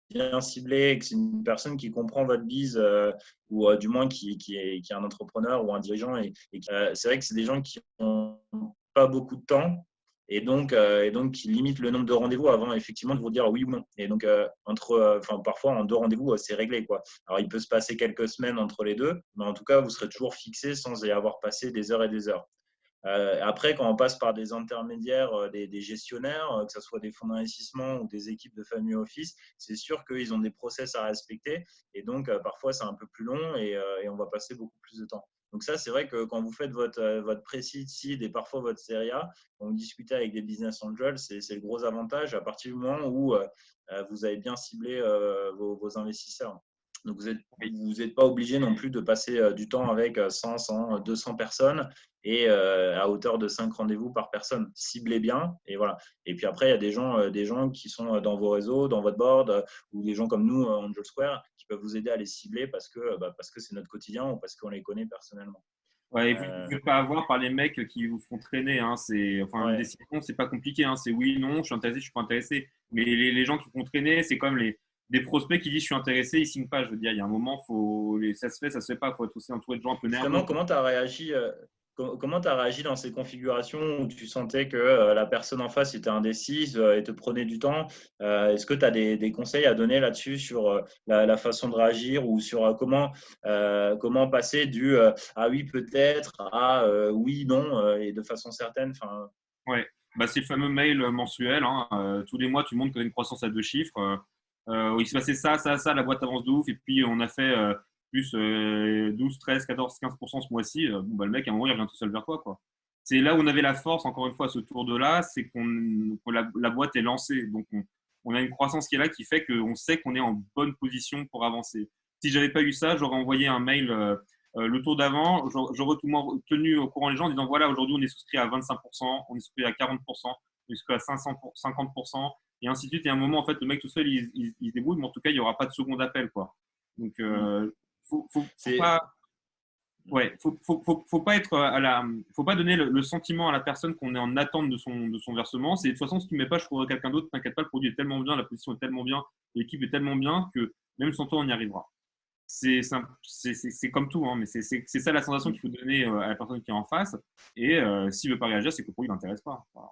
A: bien ciblé et que c'est une personne qui comprend votre bise ou du moins qui est un entrepreneur ou un dirigeant c'est vrai que c'est des gens qui n'ont pas beaucoup de temps et donc qui limitent le nombre de rendez-vous avant effectivement de vous dire oui ou non. Et donc parfois en 2 rendez-vous c'est réglé quoi. Alors il peut se passer quelques semaines entre les deux, mais en tout cas vous serez toujours fixé sans y avoir passé des heures et des heures. Après, quand on passe par des intermédiaires, des gestionnaires, que ce soit des fonds d'investissement ou des équipes de family office, c'est sûr qu'ils ont des process à respecter. Et donc, parfois, c'est un peu plus long et on va passer beaucoup plus de temps. Donc ça, c'est vrai que quand vous faites votre pre-seed, seed et parfois votre série A, quand vous discutez avec des business angels, c'est le gros avantage à partir du moment où vous avez bien ciblé vos investisseurs. Donc, vous n'êtes pas obligé non plus de passer du temps avec 100, 200 personnes et à hauteur de 5 rendez-vous par personne. Ciblez bien et voilà. Et puis après, il y a des gens qui sont dans vos réseaux, dans votre board ou des gens comme nous, Angel Square, qui peuvent vous aider à les cibler parce que c'est notre quotidien ou parce qu'on les connaît personnellement.
B: Ouais, vous ne pouvez pas avoir par les mecs qui vous font traîner. Hein. Une
A: Ouais.
B: décision, c'est pas compliqué. Hein. C'est oui, non, je suis intéressé, je suis pas intéressé. Mais les gens qui font traîner, c'est comme des prospects qui disent je suis intéressé, ils signent pas. Je veux dire, il y a un moment, ça se fait pas. Il faut être aussi entouré de gens un peu nerveux.
A: Justement, comment tu as réagi dans ces configurations où tu sentais que la personne en face était indécise et te prenait du temps? Est-ce que tu as des conseils à donner là-dessus sur la façon de réagir ou sur comment passer du ah oui peut-être à oui non et de façon certaine?
B: Ouais, c'est le fameux mail mensuel. Hein. Tous les mois, tu montres que tu as une croissance à 2 chiffres. Il s'est passé ça, ça, ça, la boîte avance de ouf. Et puis, on a fait plus 12, 13, 14, 15% ce mois-ci. Le mec, à un moment, il revient tout seul vers toi, quoi. C'est là où on avait la force, encore une fois, à ce tour de là, c'est que la boîte est lancée. Donc, on a une croissance qui est là qui fait qu'on sait qu'on est en bonne position pour avancer. Si j'avais pas eu ça, j'aurais envoyé un mail le tour d'avant, j'aurais tout le monde tenu au courant les gens en disant voilà, aujourd'hui on est souscrit à 25%, on est souscrit à 40%, on est souscrit à 50%, et ainsi de suite. Et à un moment, en fait, le mec tout seul, il se débrouille, mais en tout cas, il n'y aura pas de second appel, quoi. Donc, faut pas. Ouais, faut pas être faut pas donner le sentiment à la personne qu'on est en attente de son versement. C'est de toute façon, si tu ne mets pas, je trouverai quelqu'un d'autre. T'inquiète pas, le produit est tellement bien, la position est tellement bien, l'équipe est tellement bien que même sans toi, on y arrivera. c'est comme tout, hein, mais c'est ça la sensation qu'il faut donner à la personne qui est en face. Et s'il ne veut pas réagir, c'est que le produit ne l'intéresse pas. Voilà.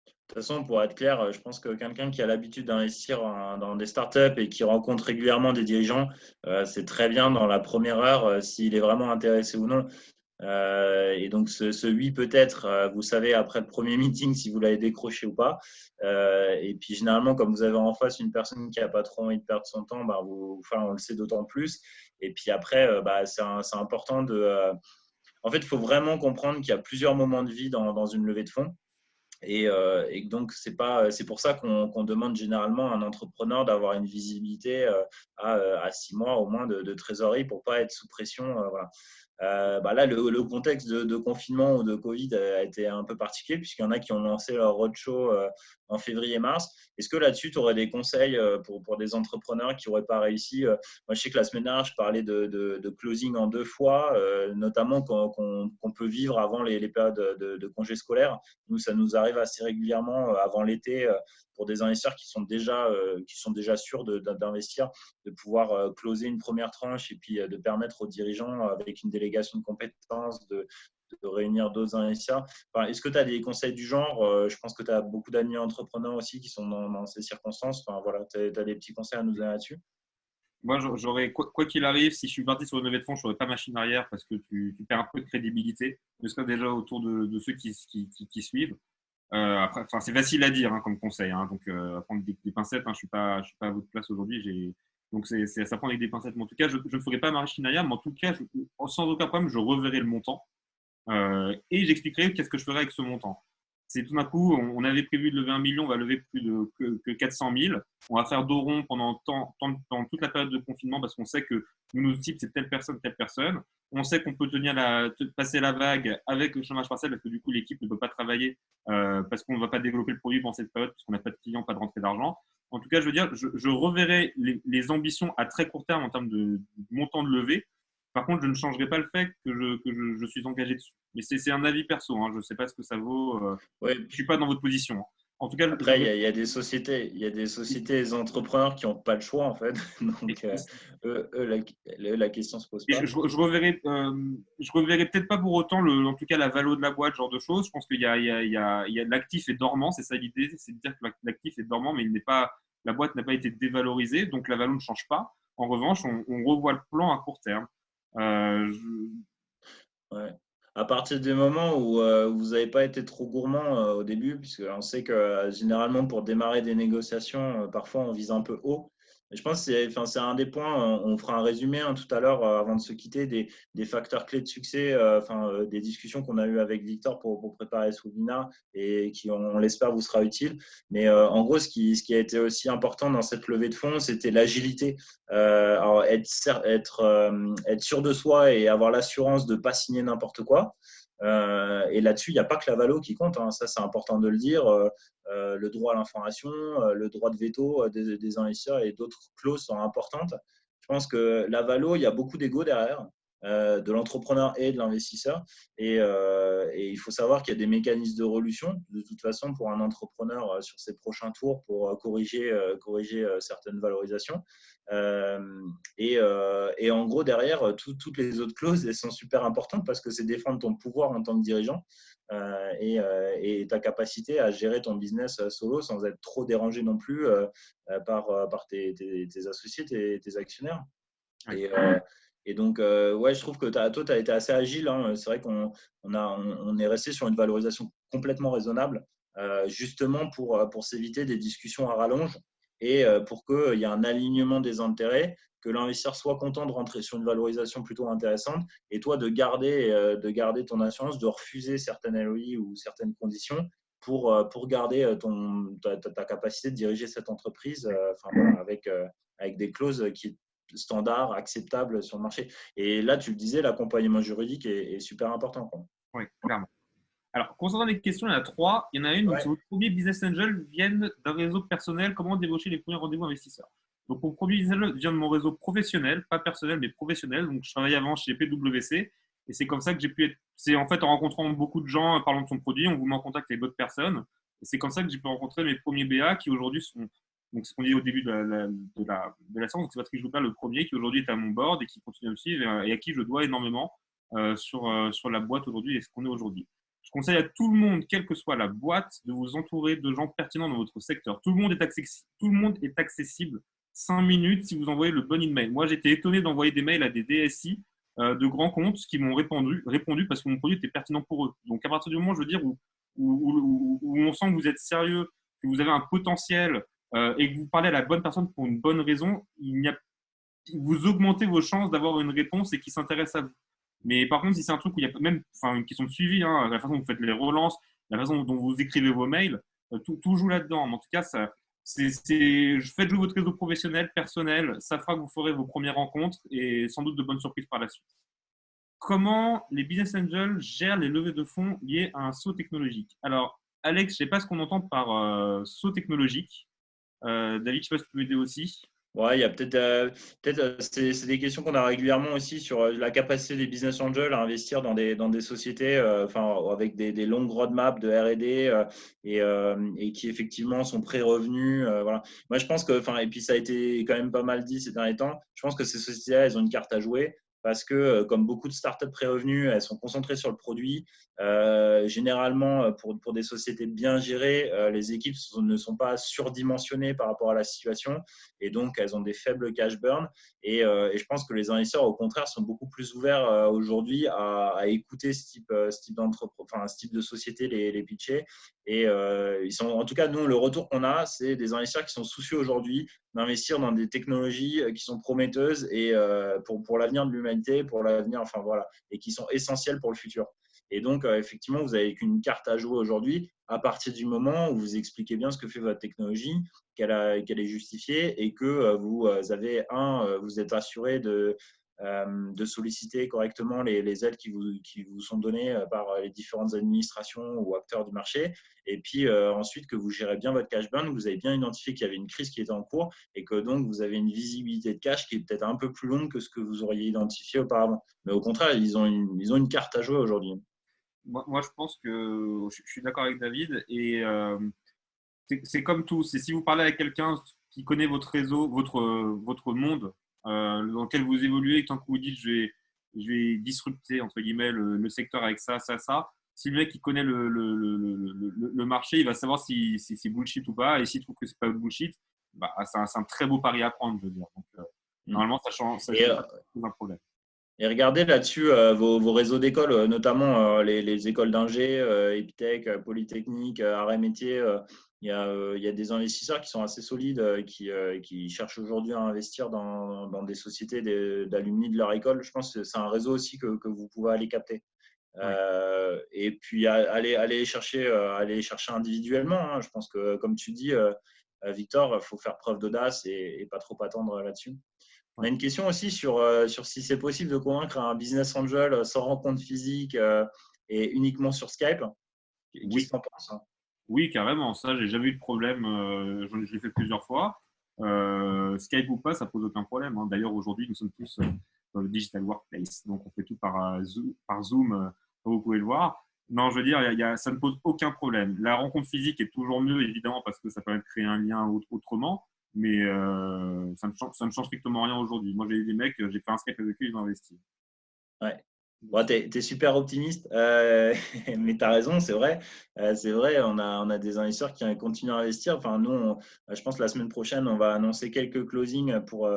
A: De toute façon, pour être clair, je pense que quelqu'un qui a l'habitude d'investir dans des startups et qui rencontre régulièrement des dirigeants, c'est très bien dans la première heure s'il est vraiment intéressé ou non. Et donc, ce oui, peut-être, vous savez après le premier meeting si vous l'avez décroché ou pas. Et puis, généralement, comme vous avez en face une personne qui n'a pas trop envie de perdre son temps, bah, on le sait d'autant plus. Et puis après, bah, c'est important de. En fait, il faut vraiment comprendre qu'il y a plusieurs moments de vie dans une levée de fonds. Et donc, c'est pour ça qu'on demande généralement à un entrepreneur d'avoir une visibilité à 6 mois au moins de trésorerie pour ne pas être sous pression. Voilà. Bah là, le contexte de confinement ou de Covid a été un peu particulier puisqu'il y en a qui ont lancé leur roadshow en février-mars. Est-ce que là-dessus, tu aurais des conseils pour des entrepreneurs qui n'auraient pas réussi Moi, je sais que la semaine dernière, je parlais de closing en 2 fois, notamment qu'on peut vivre avant les périodes de congés scolaires. Nous, ça nous arrive assez régulièrement avant l'été pour des investisseurs qui sont déjà sûrs d'investir, de pouvoir closer une première tranche et puis de permettre aux dirigeants, avec une délégation de compétences, de réunir d'autres investisseurs. Enfin, est-ce que tu as des conseils du genre Je pense que tu as beaucoup d'amis entrepreneurs aussi qui sont dans ces circonstances. Enfin, voilà, tu as des petits conseils à nous donner là-dessus?
B: Moi, j'aurais, quoi qu'il arrive, si je suis parti sur une levée de fonds, je n'aurais pas machine arrière parce que tu perds un peu de crédibilité, ne serait-ce déjà autour de ceux qui suivent. Après, enfin, c'est facile à dire hein, comme conseil, hein, donc à prendre des pincettes. Hein, je suis pas à votre place aujourd'hui. Donc ça prend avec des pincettes. Mais en tout cas, je ne ferai pas machine arrière, mais en tout cas, sans aucun problème, je reverrai le montant et j'expliquerai qu'est-ce que je ferai avec ce montant. C'est tout d'un coup, on avait prévu de lever 1 million, on va lever plus que 400 000. On va faire dos rond pendant toute la période de confinement parce qu'on sait que nous, nos cibles, c'est telle personne, telle personne. On sait qu'on peut passer la vague avec le chômage partiel parce que du coup, l'équipe ne peut pas travailler parce qu'on ne va pas développer le produit pendant cette période parce qu'on n'a pas de clients, pas de rentrée d'argent. En tout cas, je veux dire, je reverrai les ambitions à très court terme en termes de montant de levée. Par contre, je ne changerai pas le fait que je suis engagé dessus. Mais c'est un avis perso. Hein. Je ne sais pas ce que ça vaut.
A: Ouais.
B: Je ne suis pas dans votre position. Hein. En tout cas,
A: Après, il y a des sociétés, des entrepreneurs qui n'ont pas le choix, en fait. Donc, la question ne se pose
B: et
A: pas.
B: je reverrai peut-être pas pour autant, en tout cas, la valo de la boîte, ce genre de choses. Je pense qu'il y a l'actif est dormant. C'est ça l'idée, c'est de dire que l'actif est dormant, mais la boîte n'a pas été dévalorisée. Donc, la valo ne change pas. En revanche, on revoit le plan à court terme.
A: Ouais. À partir du moment où vous n'avez pas été trop gourmand au début, puisque on sait que généralement pour démarrer des négociations, parfois on vise un peu haut. Et je pense que c'est un des points, on fera un résumé hein, tout à l'heure avant de se quitter, des facteurs clés de succès, des discussions qu'on a eues avec Victor pour préparer ce webinaire et qui, on l'espère, vous sera utile. Mais en gros, ce qui a été aussi important dans cette levée de fonds, c'était l'agilité. Alors être sûr de soi et avoir l'assurance de ne pas signer n'importe quoi. Et là-dessus, il n'y a pas que la valo qui compte. Hein. Ça, c'est important de le dire. Le droit à l'information, le droit de veto des investisseurs et d'autres clauses sont importantes. Je pense que la valo, il y a beaucoup d'ego derrière, de l'entrepreneur et de l'investisseur. Et il faut savoir qu'il y a des mécanismes de relution, de toute façon, pour un entrepreneur sur ses prochains tours pour corriger certaines valorisations. Et en gros, derrière, toutes les autres clauses, elles sont super importantes parce que c'est défendre ton pouvoir en tant que dirigeant et ta capacité à gérer ton business solo sans être trop dérangé non plus par tes associés, tes actionnaires. Et donc, ouais, je trouve que toi, tu as été assez agile. Hein. C'est vrai on est resté sur une valorisation complètement raisonnable, justement pour s'éviter des discussions à rallonge et pour qu'il y ait un alignement des intérêts, que l'investisseur soit content de rentrer sur une valorisation plutôt intéressante et toi de garder ton assurance, de refuser certaines LOI ou certaines conditions pour garder ta capacité de diriger cette entreprise voilà, avec des clauses qui standard, acceptable sur le marché. Et là, tu le disais, l'accompagnement juridique est super important. Quoi.
B: Oui, clairement. Alors, concernant les questions, il y en a 3. Il y en a une, donc,
A: Ouais.
B: c'est vos premiers business angels viennent d'un réseau personnel. Comment débaucher les premiers rendez-vous investisseurs? Donc, mon premier business angel vient de mon réseau professionnel, pas personnel, mais professionnel. Donc, je travaillais avant chez PwC. Et c'est comme ça que j'ai pu être. C'est en fait en rencontrant beaucoup de gens, parlant de son produit, on vous met en contact avec d'autres personnes. Et c'est comme ça que j'ai pu rencontrer mes premiers BA qui aujourd'hui sont Donc, c'est ce qu'on dit au début de la séance. Donc, c'est Patrick Joubert, le premier, qui aujourd'hui est à mon board et qui continue à me suivre et à qui je dois énormément sur la boîte aujourd'hui et ce qu'on est aujourd'hui. Je conseille à tout le monde, quelle que soit la boîte, de vous entourer de gens pertinents dans votre secteur. Tout le monde est accessible 5 minutes si vous envoyez le bon email. Moi, j'étais étonné d'envoyer des mails à des DSI de grands comptes qui m'ont répondu parce que mon produit était pertinent pour eux. Donc, à partir du moment, je veux dire, où on sent que vous êtes sérieux, que vous avez un potentiel et que vous parlez à la bonne personne pour une bonne raison, vous augmentez vos chances d'avoir une réponse et qui s'intéresse à vous. Mais par contre, si c'est un truc où il y a même une question de suivi, hein, la façon dont vous faites les relances, la façon dont vous écrivez vos mails, tout joue là-dedans. Mais en tout cas, faites jouer votre réseau professionnel, personnel. Ça fera que vous ferez vos premières rencontres et sans doute de bonnes surprises par la suite. Comment les business angels gèrent les levées de fonds liées à un saut technologique? Alors, Alex, je ne sais pas ce qu'on entend par saut technologique. David, je ne sais pas si tu peux m'aider aussi.
A: Ouais, il y a c'est des questions qu'on a régulièrement aussi sur la capacité des business angels à investir dans des sociétés, avec des longues roadmaps de R&D et qui effectivement sont pré-revenus. Voilà. Moi, je pense que, et puis ça a été quand même pas mal dit ces derniers temps. Je pense que ces sociétés-là, elles ont une carte à jouer parce que, comme beaucoup de startups pré-revenus, elles sont concentrées sur le produit. Généralement, pour des sociétés bien gérées, les équipes ne sont pas surdimensionnées par rapport à la situation. Et donc elles ont des faibles cash burn. Et je pense que les investisseurs, au contraire, sont beaucoup plus ouverts aujourd'hui à écouter ce type ce type de société, les pitcher. Et ils sont, en tout cas, nous, le retour qu'on a, c'est des investisseurs qui sont soucieux aujourd'hui d'investir dans des technologies qui sont prometteuses et pour l'avenir de l'humanité, pour l'avenir, voilà, et qui sont essentielles pour le futur. Et donc, effectivement, vous n'avez qu'une carte à jouer aujourd'hui à partir du moment où vous expliquez bien ce que fait votre technologie, qu'elle est justifiée et que vous êtes assuré de solliciter correctement les aides qui vous sont données par les différentes administrations ou acteurs du marché. Et puis ensuite, que vous gérez bien votre cash burn, vous avez bien identifié qu'il y avait une crise qui était en cours et que donc vous avez une visibilité de cash qui est peut-être un peu plus longue que ce que vous auriez identifié auparavant. Mais au contraire, ils ont une carte à jouer aujourd'hui.
B: Moi, je pense que je suis d'accord avec David et c'est comme tout. C'est si vous parlez avec quelqu'un qui connaît votre réseau, votre monde dans lequel vous évoluez, et tant que vous dites je vais disrupter entre guillemets le secteur avec ça, ça, ça. Si le mec il connaît le marché, il va savoir si c'est bullshit ou pas. Et s'il trouve que c'est pas bullshit, bah, c'est un très beau pari à prendre, je veux dire. Donc, normalement, ça
A: Et,
B: change pas un problème.
A: Et regardez là-dessus vos réseaux d'écoles, notamment les écoles d'ingé, Epitech, Polytechnique, Arts et Métiers. Il y a des investisseurs qui sont assez solides, qui cherchent aujourd'hui à investir dans des sociétés d'alumni de leur école. Je pense que c'est un réseau aussi que vous pouvez aller capter.
B: Oui.
A: Et puis aller chercher individuellement. Hein. Je pense que, comme tu dis, Victor, il faut faire preuve d'audace et pas trop attendre là-dessus. On a
B: Ouais.
A: une question aussi sur si c'est possible de convaincre un business angel sans rencontre physique et uniquement sur Skype. Qu'est-ce que
B: Oui.
A: tu en penses?
B: Oui, carrément. Ça, j'ai jamais eu de problème. Je l'ai fait plusieurs fois. Skype ou pas, ça pose aucun problème. Hein. D'ailleurs, aujourd'hui, nous sommes tous dans le digital workplace, donc on fait tout par Zoom, comme vous pouvez le voir. Non, je veux dire, ça ne pose aucun problème. La rencontre physique est toujours mieux, évidemment, parce que ça permet de créer un lien autrement, mais ça ne change strictement rien aujourd'hui. Moi, j'ai eu des mecs, j'ai fait un Skype avec eux, ils ont investi.
A: Ouais. Bon, tu es super optimiste, mais tu as raison, c'est vrai. C'est vrai, on a des investisseurs qui continuent à investir. Enfin, nous, je pense que la semaine prochaine, on va annoncer quelques closings pour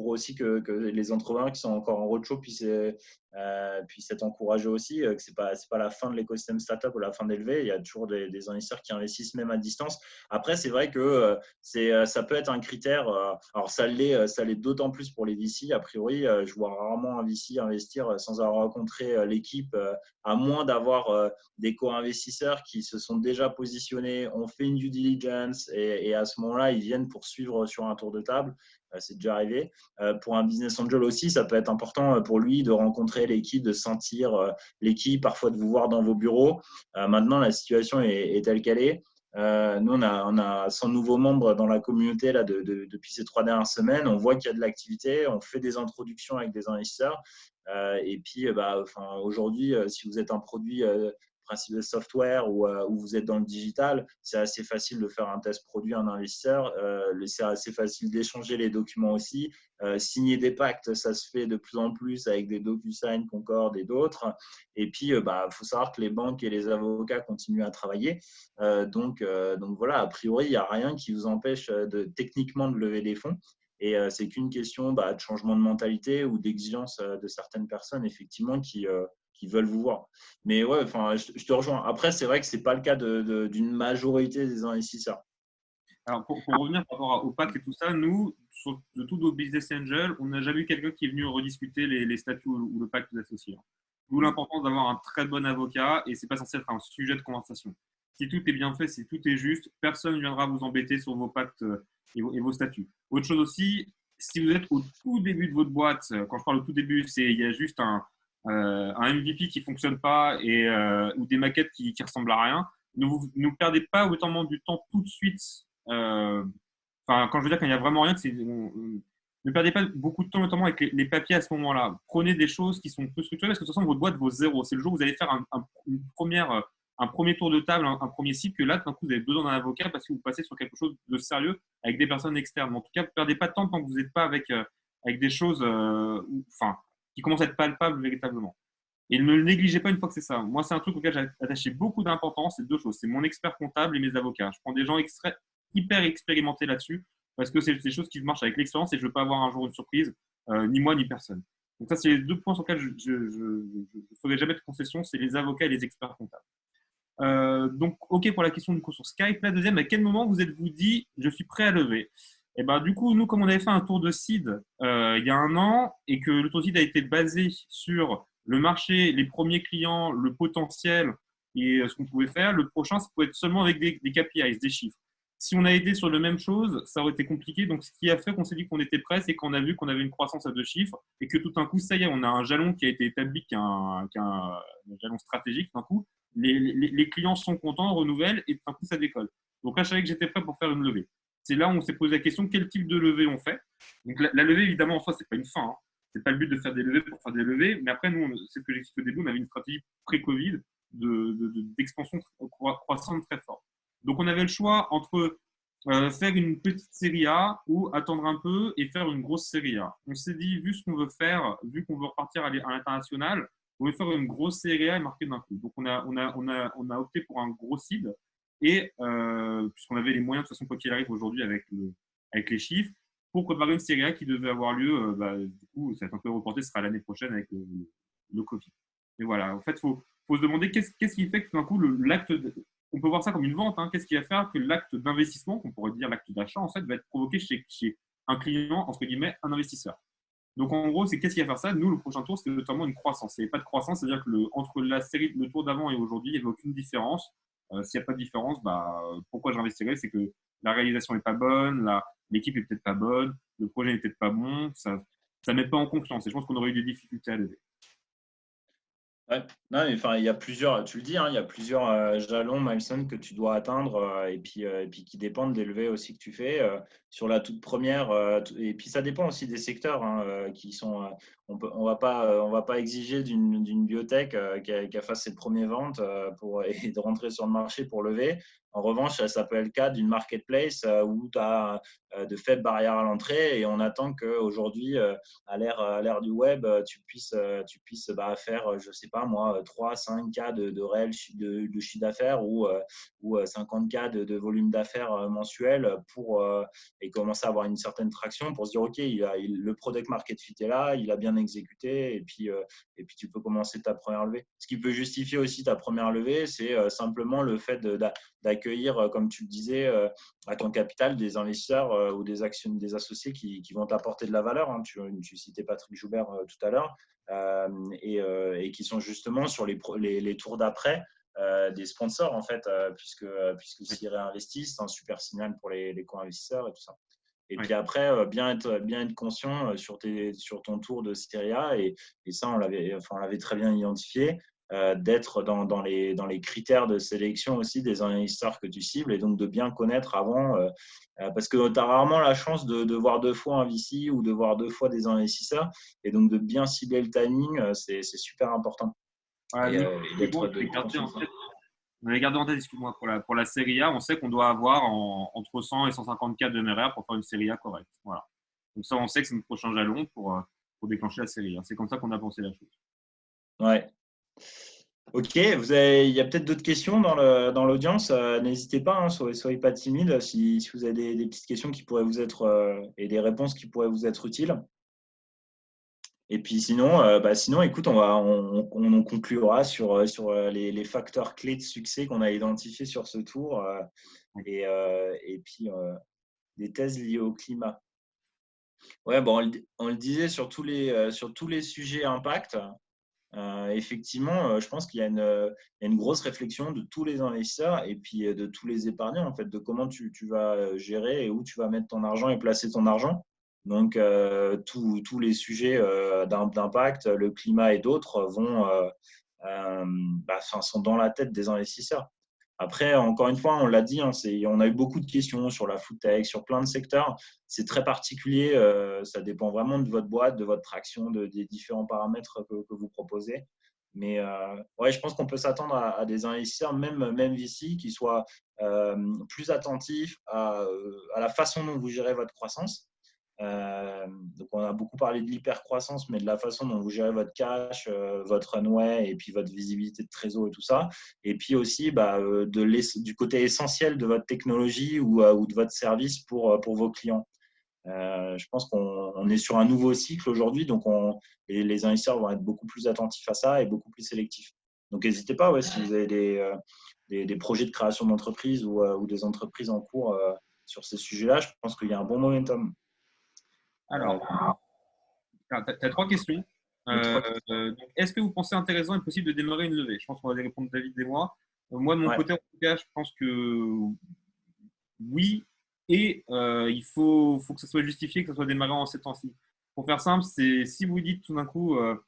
A: aussi que les entrepreneurs qui sont encore en roadshow puissent être encouragés aussi, que c'est pas la fin de l'écosystème startup ou la fin d'élever. Il y a toujours des investisseurs qui investissent même à distance. Après, c'est vrai que ça peut être un critère. Alors, ça l'est d'autant plus pour les VC. A priori, je vois rarement un VC investir sans avoir rencontré l'équipe, à moins d'avoir des co-investisseurs qui se sont déjà positionnés, ont fait une due diligence et à ce moment-là, ils viennent pour suivre sur un tour de table. C'est déjà arrivé. Pour un business angel aussi, ça peut être important pour lui de rencontrer l'équipe, de sentir l'équipe, parfois de vous voir dans vos bureaux. Maintenant, la situation est telle qu'elle est. Nous, on a 100 nouveaux membres dans la communauté là, depuis ces 3 dernières semaines. On voit qu'il y a de l'activité, on fait des introductions avec des investisseurs. Et puis, aujourd'hui, si vous êtes un produit principe de software où vous êtes dans le digital, c'est assez facile de faire un test produit à un investisseur. C'est assez facile d'échanger les documents aussi. Signer des pactes, ça se fait de plus en plus avec des DocuSign, Concorde et d'autres. Et puis, faut savoir que les banques et les avocats continuent à travailler. Donc voilà, a priori, il n'y a rien qui vous empêche techniquement de lever des fonds. Et c'est qu'une question de changement de mentalité ou d'exigence de certaines personnes, effectivement, qui veulent vous voir. Mais ouais, je te rejoins. Après, c'est vrai que ce n'est pas le cas d'une majorité des investisseurs.
B: Alors, pour revenir par rapport au pacte et tout ça, nous, de tous nos business angels, on n'a jamais eu quelqu'un qui est venu rediscuter les statuts ou le pacte d'associés. D'où l'importance d'avoir un très bon avocat et ce n'est pas censé être un sujet de conversation. Si tout est bien fait, si tout est juste, personne ne viendra vous embêter sur vos pactes et vos statuts. Autre chose aussi, si vous êtes au tout début de votre boîte, quand je parle au tout début, il y a juste un MVP qui ne fonctionne pas ou des maquettes qui ressemblent à rien, ne perdez pas autant du temps tout de suite. Quand je veux dire quand il n'y a vraiment rien, ne perdez pas beaucoup de temps, notamment avec les papiers à ce moment-là. Prenez des choses qui sont peu structurées parce que de toute façon, votre boîte vaut zéro. C'est le jour où vous allez faire un premier tour de table, un premier cycle, que là, d'un coup, vous avez besoin d'un avocat parce que vous passez sur quelque chose de sérieux avec des personnes externes. Mais en tout cas, ne perdez pas de temps tant que vous n'êtes pas avec des choses qui commencent à être palpables véritablement. Et ne le négligez pas une fois que c'est ça. Moi, c'est un truc auquel j'ai attaché beaucoup d'importance. C'est deux choses. C'est mon expert comptable et mes avocats. Je prends des gens hyper expérimentés là-dessus parce que c'est des choses qui marchent avec l'expérience et je ne veux pas avoir un jour une surprise, ni moi, ni personne. Donc ça, c'est les deux points sur lesquels je ne ferai jamais de concession, c'est les avocats et les experts comptables. Donc, OK pour la question du coup sur Skype. La deuxième, à quel moment vous êtes-vous dit « je suis prêt à lever » Et ben, du coup, nous, comme on avait fait un tour de seed il y a un an et que le tour de seed a été basé sur le marché, les premiers clients, le potentiel et ce qu'on pouvait faire, le prochain, ça pouvait être seulement avec des KPIs, des chiffres. Si on a été sur la même chose, ça aurait été compliqué. Donc, ce qui a fait qu'on s'est dit qu'on était prêt, c'est qu'on a vu qu'on avait une croissance à 2 chiffres et que tout d'un coup, ça y est, on a un jalon qui a été établi, qui est un jalon stratégique. D'un coup, les clients sont contents, renouvellent et d'un coup, ça décolle. Donc là, je savais que j'étais prêt pour faire une levée. C'est là où on s'est posé la question quel type de levée on fait. Donc, la levée, évidemment, en soi, ce n'est pas une fin. Hein. Ce n'est pas le but de faire des levées pour faire des levées. Mais après, nous, c'est ce que j'ai expliqué au début, on avait une stratégie pré-Covid d'expansion croissante très forte. Donc, on avait le choix entre faire une petite série A ou attendre un peu et faire une grosse série A. On s'est dit, vu ce qu'on veut faire, vu qu'on veut repartir à l'international, on veut faire une grosse série A et marquer d'un coup. Donc, on a opté pour un gros seed et puisqu'on avait les moyens, de toute façon, quoi qu'il arrive aujourd'hui avec les chiffres, pour préparer une série A qui devait avoir lieu, du coup, ça va être un peu reporté, ce sera l'année prochaine avec le Covid. Et voilà, en fait, il faut se demander qu'est-ce qui fait que tout d'un coup, l'acte, on peut voir ça comme une vente, hein, qu'est-ce qui va faire que l'acte d'investissement, qu'on pourrait dire l'acte d'achat, en fait, va être provoqué chez un client, entre guillemets, un investisseur. Donc, en gros, c'est qu'est-ce qui va faire ça? Nous, le prochain tour, c'est notamment une croissance. Il n'y a pas de croissance, c'est-à-dire que entre la série, le tour d'avant et aujourd'hui, il n'y avait aucune différence. S'il n'y a pas de différence, pourquoi j'investirais? C'est que la réalisation n'est pas bonne, l'équipe n'est peut-être pas bonne, le projet n'est peut-être pas bon, ça ne met pas en confiance. Et je pense qu'on aurait eu des difficultés à lever.
A: Ouais. Non, il y a plusieurs, tu le dis, hein, il y a plusieurs jalons, milestones que tu dois atteindre et puis qui dépendent des levées aussi que tu fais. Sur la toute première, et puis ça dépend aussi des secteurs qui sont. On va pas exiger d'une biotech qui a fait ses premières ventes et de rentrer sur le marché pour lever. En revanche, ça peut être le cas d'une marketplace où tu as de faibles barrières à l'entrée et on attend qu'aujourd'hui, à l'ère du web, tu puisses faire, je sais pas moi, 3-5 cas de réel de chiffre d'affaires ou 50 cas de volume d'affaires mensuel et commencer à avoir une certaine traction pour se dire ok, le product market fit est là, il a bien exécuté et puis tu peux commencer ta première levée. Ce qui peut justifier aussi ta première levée, c'est simplement le fait d'accueillir, comme tu le disais, à ton capital des investisseurs ou des associés qui vont t'apporter de la valeur. Hein. Tu citais Patrick Joubert tout à l'heure et qui sont justement sur les tours d'après des sponsors en fait, puisque s'ils réinvestissent, c'est un super signal pour les co-investisseurs et tout ça. Et puis après, bien être conscient sur ton tour de série A et ça, on l'avait très bien identifié. D'être dans les critères de sélection aussi des investisseurs que tu cibles et donc de bien connaître avant parce que tu as rarement la chance de voir 2 fois un VC ou de voir 2 fois des investisseurs et donc de bien cibler le timing, c'est super important.
B: Voilà,
A: et,
B: nous,
A: et
B: c'est bon,
A: d'être consultant.
B: on avait gardé en tête, excuse-moi, pour la Série A, on sait qu'on doit avoir entre 100 et 154 de MRR pour faire une Série A correcte. Voilà. Donc ça, on sait que c'est notre prochain jalon pour déclencher la Série A. C'est comme ça qu'on a pensé la chose.
A: Ouais. Ok, il y a peut-être d'autres questions dans l'audience. N'hésitez pas, hein, soyez pas timide si vous avez des petites questions qui pourraient vous être et des réponses qui pourraient vous être utiles. Et puis sinon, sinon, écoute, on conclura sur les facteurs clés de succès qu'on a identifiés sur ce tour et puis des thèses liées au climat. Ouais, bon, on le disait sur tous les sujets impact. Effectivement, je pense qu'il y a une grosse réflexion de tous les investisseurs et puis de tous les épargnants, en fait, de comment tu vas gérer et où tu vas mettre ton argent et placer ton argent. Donc, tous les sujets d'impact, le climat et d'autres sont dans la tête des investisseurs. Après, encore une fois, on l'a dit, hein, on a eu beaucoup de questions sur la food tech, sur plein de secteurs. C'est très particulier. Ça dépend vraiment de votre boîte, de votre traction, des différents paramètres que vous proposez. Mais ouais, je pense qu'on peut s'attendre à des investisseurs, même VC, qui soient plus attentifs à la façon dont vous gérez votre croissance. Donc, on a beaucoup parlé de l'hypercroissance, mais de la façon dont vous gérez votre cash, votre runway et puis votre visibilité de trésor et tout ça. Et puis aussi du côté essentiel de votre technologie ou de votre service pour vos clients. Je pense qu'on est sur un nouveau cycle aujourd'hui, donc les investisseurs vont être beaucoup plus attentifs à ça et beaucoup plus sélectifs. Donc, n'hésitez pas, ouais, si vous avez des projets de création d'entreprise ou des entreprises en cours sur ces sujets-là, je pense qu'il y a un bon momentum.
B: Alors, tu as trois questions.
A: Les
B: Euh,
A: trois questions.
B: donc, est-ce que vous pensez intéressant et possible de démarrer une levée? Je pense qu'on va les répondre David et moi. Moi, de mon
A: Ouais,
B: côté, en tout cas, je pense que oui. Et faut que ça soit justifié, que ça soit démarré en ces temps-ci. Pour faire simple, c'est si vous dites tout d'un coup, enfin,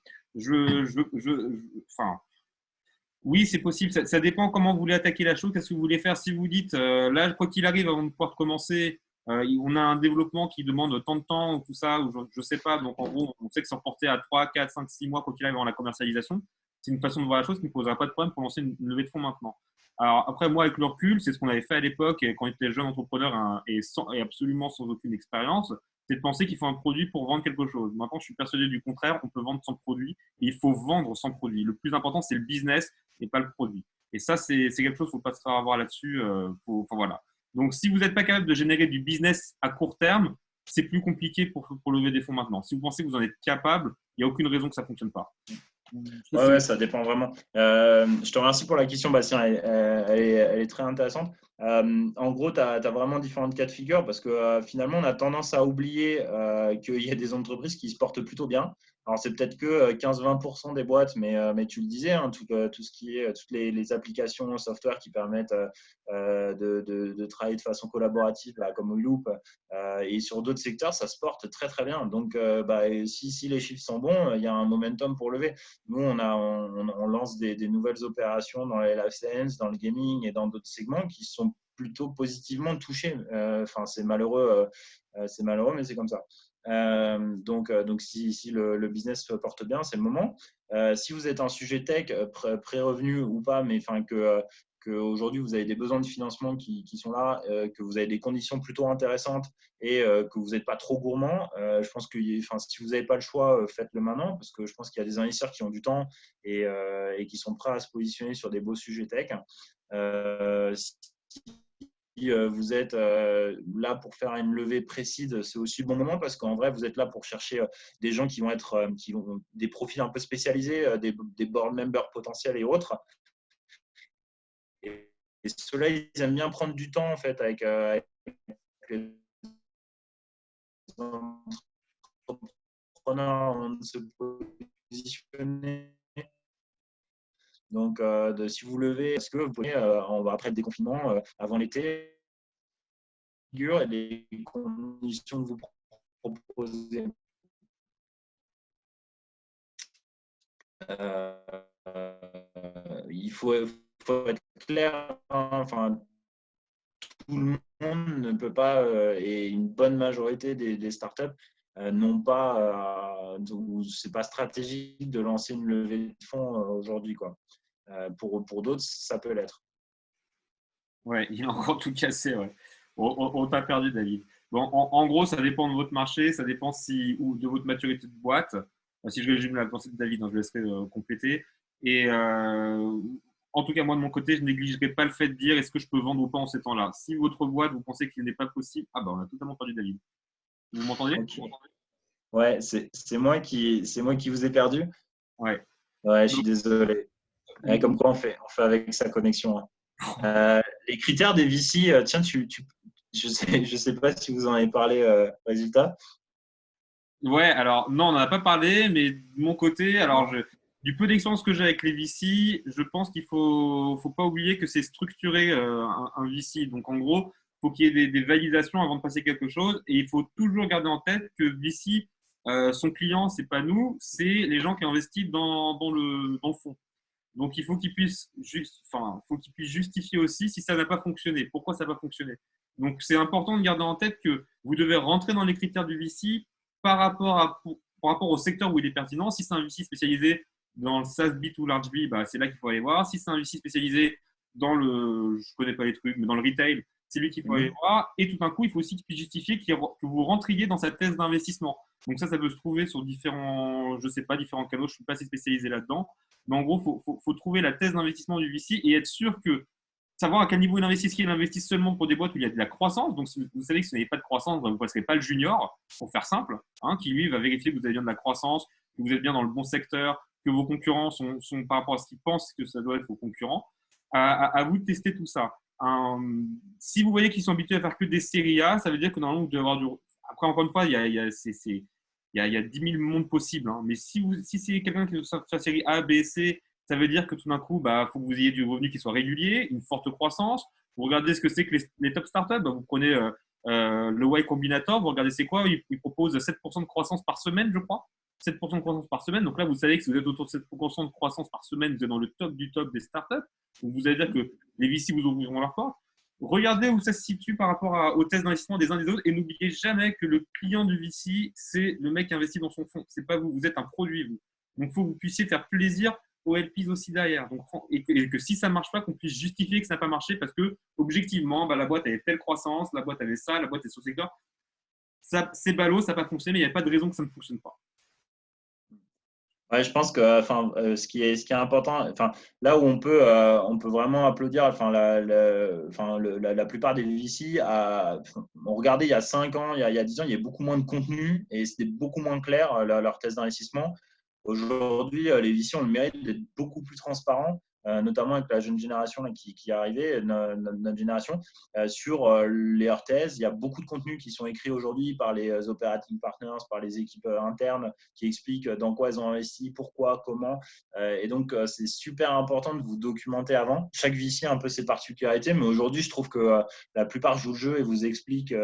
B: oui, c'est possible. Ça dépend comment vous voulez attaquer la chose. Qu'est-ce que vous voulez faire? Si vous dites, là, quoi qu'il arrive, avant de pouvoir commencer, on a un développement qui demande tant de temps ou tout ça, ou je ne sais pas. Donc, en gros, on sait que c'est reporté à 3, 4, 5, 6 mois, quoi qu'il arrive, avant la commercialisation. C'est une façon de voir la chose qui ne posera pas de problème pour lancer une levée de fonds maintenant. Alors, après, moi, avec le recul, c'est ce qu'on avait fait à l'époque quand on était jeune entrepreneur et absolument sans aucune expérience, c'est de penser qu'il faut un produit pour vendre quelque chose. Maintenant, je suis persuadé du contraire. On peut vendre sans produit et il faut vendre sans produit. Le plus important, c'est le business et pas le produit. Et ça, c'est quelque chose qu'il ne faut pas se faire avoir là-dessus. Voilà. Donc, si vous n'êtes pas capable de générer du business à court terme, c'est plus compliqué pour lever des fonds maintenant. Si vous pensez que vous en êtes capable, il n'y a aucune raison que ça ne fonctionne pas. Ça,
A: ouais, ça dépend vraiment. Je te remercie pour la question, Bastien. Elle est très intéressante. En gros, tu as vraiment différentes cas de figure parce que finalement, on a tendance à oublier qu'il y a des entreprises qui se portent plutôt bien. Alors, c'est peut-être que 15-20% des boîtes, mais tu le disais, hein, tout ce qui est toutes les applications software qui permettent de travailler de façon collaborative, là, comme Loop, et sur d'autres secteurs, ça se porte très, très bien. Donc, si les chiffres sont bons, il y a un momentum pour lever. Nous, on lance des nouvelles opérations dans les life science, dans le gaming et dans d'autres segments qui sont plutôt positivement touchés. Enfin, c'est malheureux, mais c'est comme ça. Donc si le business se porte bien, c'est le moment. Si vous êtes un sujet tech, pré-revenu ou pas, mais enfin qu'aujourd'hui vous avez des besoins de financement qui sont là, que vous avez des conditions plutôt intéressantes et que vous n'êtes pas trop gourmand, je pense que si vous n'avez pas le choix, faites-le maintenant parce que je pense qu'il y a des investisseurs qui ont du temps et qui sont prêts à se positionner sur des beaux sujets tech. Si vous êtes là pour faire une levée précise, c'est aussi le bon moment parce qu'en vrai, vous êtes là pour chercher des gens qui vont des profils un peu spécialisés, des board members potentiels et autres. Et ceux-là, ils aiment bien prendre du temps en fait avec les entrepreneurs avant de se positionner. Donc, si vous levez, est-ce que vous pouvez, après le déconfinement, avant l'été, et les conditions que vous proposez. Il faut être clair, hein. Enfin, tout le monde ne peut pas, et une bonne majorité des startups non pas, c'est pas stratégique de lancer une levée de fonds aujourd'hui, quoi. Pour d'autres, ça peut l'être.
B: Ouais, il est encore tout cassé, ouais. On t'a perdu, David. Bon, en gros, ça dépend de votre marché, ça dépend ou de votre maturité de boîte. Si je résume la pensée de David, hein, je laisserai compléter. Et en tout cas, moi, de mon côté, je ne négligerai pas le fait de dire est-ce que je peux vendre ou pas en ces temps-là. Si votre boîte, vous pensez qu'il n'est pas possible, ah ben, on a totalement perdu David. Vous m'entendez?
A: Ok. Ouais, c'est moi qui vous ai perdu.
B: Ouais.
A: Ouais, je suis
B: Donc,
A: désolé. Ouais, comme quoi on fait avec sa connexion, hein. Les critères des VC, tiens, je sais pas si vous en avez parlé, résultat.
B: ouais, alors non, on n'en a pas parlé, mais de mon côté, alors du peu d'expérience que j'ai avec les VC, je pense qu'il faut pas oublier que c'est structuré un VC. Donc en gros, faut qu'il y ait des validations avant de passer quelque chose, et il faut toujours garder en tête que VC, son client, c'est pas nous, c'est les gens qui investissent dans le fond. Donc il faut qu'il puisse faut qu'il puisse justifier aussi si ça n'a pas fonctionné, pourquoi ça n'a pas fonctionné. Donc c'est important de garder en tête que vous devez rentrer dans les critères du VC par rapport au secteur où il est pertinent. Si c'est un VC spécialisé dans le SaaS B ou large B, bah, c'est là qu'il faut aller voir. Si c'est un VC spécialisé dans je connais pas les trucs, mais dans le retail, c'est lui qu'il faut aller
A: Mhm.
B: voir. Et tout d'un coup, il faut aussi qu'il puisse justifier que vous rentriez dans sa thèse d'investissement. Donc ça peut se trouver sur différents, je sais pas, différents canaux. Je suis pas assez spécialisé là-dedans. Mais en gros, faut trouver la thèse d'investissement du VC et être sûr que savoir à quel niveau il investit, qu'il investisse seulement pour des boîtes où il y a de la croissance. Donc, si vous savez que si vous n'avez pas de croissance, vous ne passerez pas le junior, pour faire simple, hein, qui lui va vérifier que vous avez bien de la croissance, que vous êtes bien dans le bon secteur, que vos concurrents sont par rapport à ce qu'ils pensent que ça doit être vos concurrents. À vous de tester tout ça. Si vous voyez qu'ils sont habitués à faire que des séries A, ça veut dire que normalement, vous devez avoir du. Après, encore une fois, il y a 10 000 mondes possibles. Hein. Mais si c'est quelqu'un qui est sur la série A, B, C, ça veut dire que tout d'un coup, bah, faut que vous ayez du revenu qui soit régulier, une forte croissance. Vous regardez ce que c'est que les top startups. Bah, vous prenez le Y Combinator, vous regardez c'est quoi. Il propose 7% de croissance par semaine, je crois. 7% de croissance par semaine. Donc là, vous savez que si vous êtes autour de 7% de croissance par semaine, vous êtes dans le top du top des startups. Donc vous allez dire que les VC vous ouvriront leurs portes. Regardez où ça se situe par rapport aux tests d'investissement des uns des autres et n'oubliez jamais que le client du VC, c'est le mec qui investit dans son fonds. C'est pas vous, vous êtes un produit, vous. Donc, il faut que vous puissiez faire plaisir aux LPs aussi derrière. Donc, et que si ça ne marche pas, qu'on puisse justifier que ça n'a pas marché parce que, objectivement, bah, la boîte avait telle croissance, la boîte avait ça, la boîte est sur ce secteur. Ça, c'est ballot, ça n'a pas fonctionné, mais il n'y a pas de raison que ça ne fonctionne pas.
A: Ouais, je pense que enfin, ce qui est important, enfin, là où on peut vraiment applaudir, enfin, la plupart des VC, on regardait il y a 5 ans, il y a 10 ans, il y a beaucoup moins de contenu et c'était beaucoup moins clair, leur thèse d'investissement. Aujourd'hui, les VC ont le mérite d'être beaucoup plus transparents, notamment avec la jeune génération là, qui est arrivée, notre génération, sur les thèses. Il y a beaucoup de contenus qui sont écrits aujourd'hui par les operating partners, par les équipes internes qui expliquent dans quoi elles ont investi, pourquoi, comment. Et donc, c'est super important de vous documenter avant. Chaque VC a un peu ses particularités, mais aujourd'hui, je trouve que la plupart jouent le jeu et vous expliquent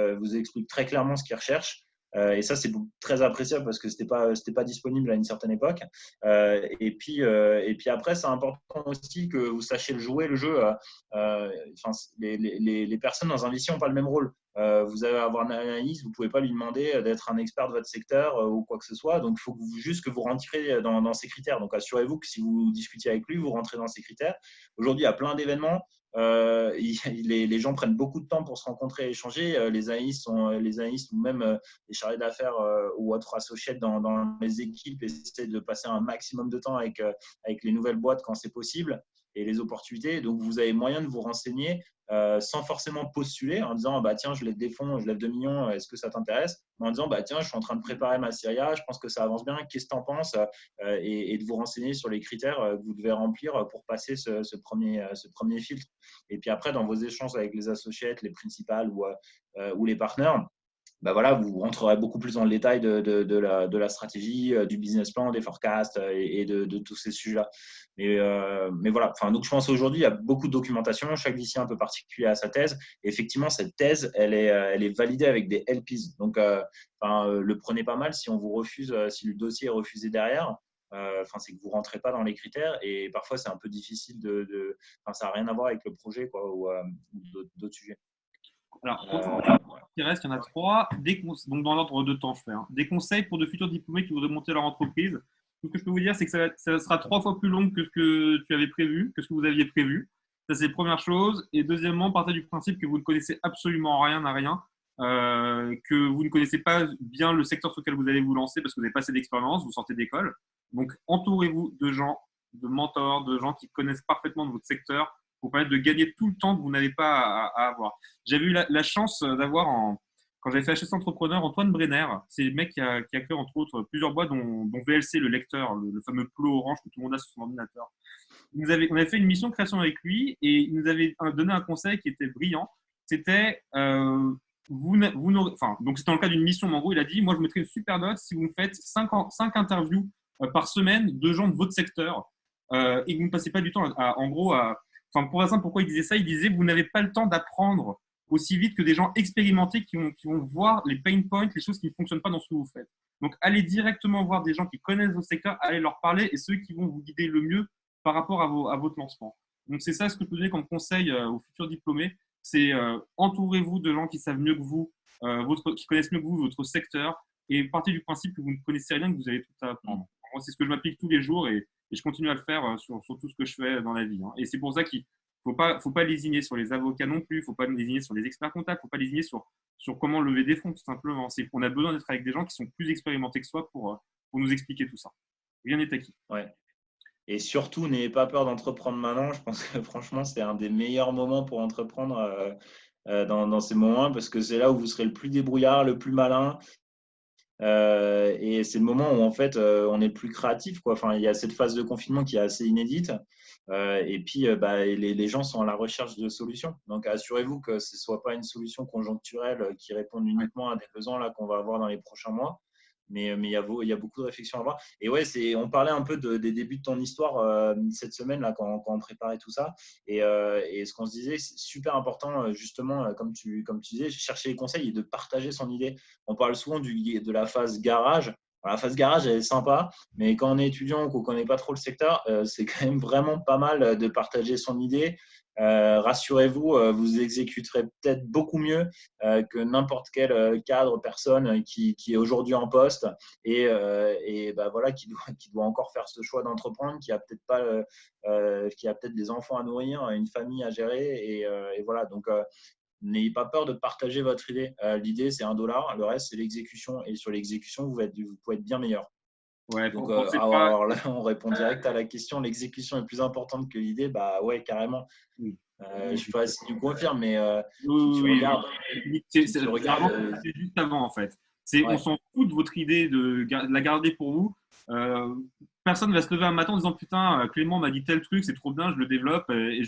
A: très clairement ce qu'ils recherchent. Et ça, c'est très appréciable parce que c'était pas disponible à une certaine époque. Et puis après, c'est important aussi que vous sachiez jouer le jeu. Les personnes dans un VC n'ont pas le même rôle. Vous allez avoir un analyste, vous ne pouvez pas lui demander d'être un expert de votre secteur ou quoi que ce soit. Donc, il faut juste que vous rentriez dans ces critères. Donc, assurez-vous que si vous discutez avec lui, vous rentrez dans ces critères. Aujourd'hui, il y a plein d'événements. Les gens prennent beaucoup de temps pour se rencontrer et échanger. Les analystes ou même les chargés d'affaires ou autres associés dans les équipes essaient de passer un maximum de temps avec les nouvelles boîtes quand c'est possible et les opportunités. Donc, vous avez moyen de vous renseigner sans forcément postuler en disant bah, tiens, je lève des fonds, je lève 2 millions, est-ce que ça t'intéresse? En disant bah, tiens, je suis en train de préparer ma série A, je pense que ça avance bien, qu'est-ce que tu en penses? Et de vous renseigner sur les critères que vous devez remplir pour passer ce premier filtre. Et puis après, dans vos échanges avec les associés, les principales ou les partenaires, bah voilà, vous rentrerez beaucoup plus dans le détail de la stratégie, du business plan, des forecasts et de tous ces sujets-là. Mais voilà, enfin, donc je pense qu'aujourd'hui, il y a beaucoup de documentation, chaque VC un peu particulier à sa thèse. Et effectivement, cette thèse, elle est validée avec des LPs. Donc, le prenez pas mal si on vous refuse, si le dossier est refusé derrière. C'est que vous ne rentrez pas dans les critères et parfois, c'est un peu difficile ça n'a rien à voir avec le projet quoi, ou d'autres sujets.
B: Alors,
A: Ouais.
B: il reste, il y en a trois. Donc, dans l'ordre de temps, je fais. Des conseils pour de futurs diplômés qui voudraient monter leur entreprise. Tout ce que je peux vous dire, c'est que ça sera 3 fois plus long que ce que tu avais prévu, que ce que vous aviez prévu. Ça, c'est la première chose. Et deuxièmement, partez du principe que vous ne connaissez absolument rien à rien, que vous ne connaissez pas bien le secteur sur lequel vous allez vous lancer parce que vous n'avez pas assez d'expérience, vous sortez d'école. Donc, entourez-vous de gens, de mentors, de gens qui connaissent parfaitement votre secteur pour permettre de gagner tout le temps que vous n'avez pas à avoir. J'avais eu la chance d'avoir, quand j'avais fait HSC Entrepreneur, Antoine Brenner. C'est le mec qui a créé entre autres plusieurs boîtes, dont VLC, le lecteur, le fameux plot orange que tout le monde a sur son ordinateur. On avait fait une mission de création avec lui et il nous avait donné un conseil qui était brillant. C'était enfin, donc c'était dans le cas d'une mission, mais en gros, il a dit, moi, je mettrai une super note si vous me faites 5 interviews par semaine de gens de votre secteur et que vous ne passez pas du temps en gros, enfin, pour exemple, pourquoi il disait ça? Il disait, vous n'avez pas le temps d'apprendre aussi vite que des gens expérimentés qui vont voir les pain points, les choses qui ne fonctionnent pas dans ce que vous faites. Donc, allez directement voir des gens qui connaissent votre secteur, allez leur parler et ceux qui vont vous guider le mieux par rapport à votre lancement. Donc, c'est ça ce que je peux donner comme conseil aux futurs diplômés. C'est entourez-vous de gens qui savent mieux que vous, qui connaissent mieux que vous votre secteur et partez du principe que vous ne connaissez rien, que vous avez tout à apprendre. Moi, c'est ce que je m'applique tous les jours et je continue à le faire sur tout ce que je fais dans la vie. Et c'est pour ça qu'il ne faut pas lésigner sur les avocats non plus, il ne faut pas lésigner sur les experts comptables, il ne faut pas lésigner sur comment lever des fonds, tout simplement. On a besoin d'être avec des gens qui sont plus expérimentés que soi pour nous expliquer tout ça. Rien n'est acquis.
A: Ouais. Et surtout, n'ayez pas peur d'entreprendre maintenant. Je pense que franchement, c'est un des meilleurs moments pour entreprendre dans ces moments parce que c'est là où vous serez le plus débrouillard, le plus malin. Et c'est le moment où en fait on est le plus créatif, quoi. Enfin, il y a cette phase de confinement qui est assez inédite. Et puis bah, les gens sont à la recherche de solutions. Donc assurez-vous que ce ne soit pas une solution conjoncturelle qui réponde uniquement à des besoins là qu'on va avoir dans les prochains mois. Mais il y a beaucoup de réflexions à avoir. Et ouais, on parlait un peu des débuts de ton histoire cette semaine là, quand on préparait tout ça. Et ce qu'on se disait, c'est super important, justement, comme tu disais, chercher les conseils et de partager son idée. On parle souvent de la phase garage. Alors, la phase garage, elle est sympa, mais quand on est étudiant ou qu'on ne connaît pas trop le secteur, c'est quand même vraiment pas mal de partager son idée. Rassurez-vous, vous exécuterez peut-être beaucoup mieux que n'importe quel cadre, personne qui est aujourd'hui en poste et bah, voilà, qui doit encore faire ce choix d'entreprendre, qui a peut-être pas, qui a peut-être des enfants à nourrir, une famille à gérer et voilà. Donc, n'ayez pas peur de partager votre idée. L'idée, c'est $1. Le reste, c'est l'exécution. Et sur l'exécution, vous pouvez être bien meilleur.
B: Ouais,
A: Donc,
B: pensez pas.
A: alors là, on répond direct à la question. L'exécution est plus importante que l'idée. Bah ouais, carrément.
B: Oui,
A: Je ne sais pas si tu confirmes, mais si tu
B: oui,
A: regardes,
B: oui.
A: si tu regardes,
B: C'est juste avant, en fait. On
A: ouais,
B: s'en fout de votre idée de la garder pour vous. Personne ne va se lever un matin en disant putain, Clément m'a dit tel truc, c'est trop bien, je le développe et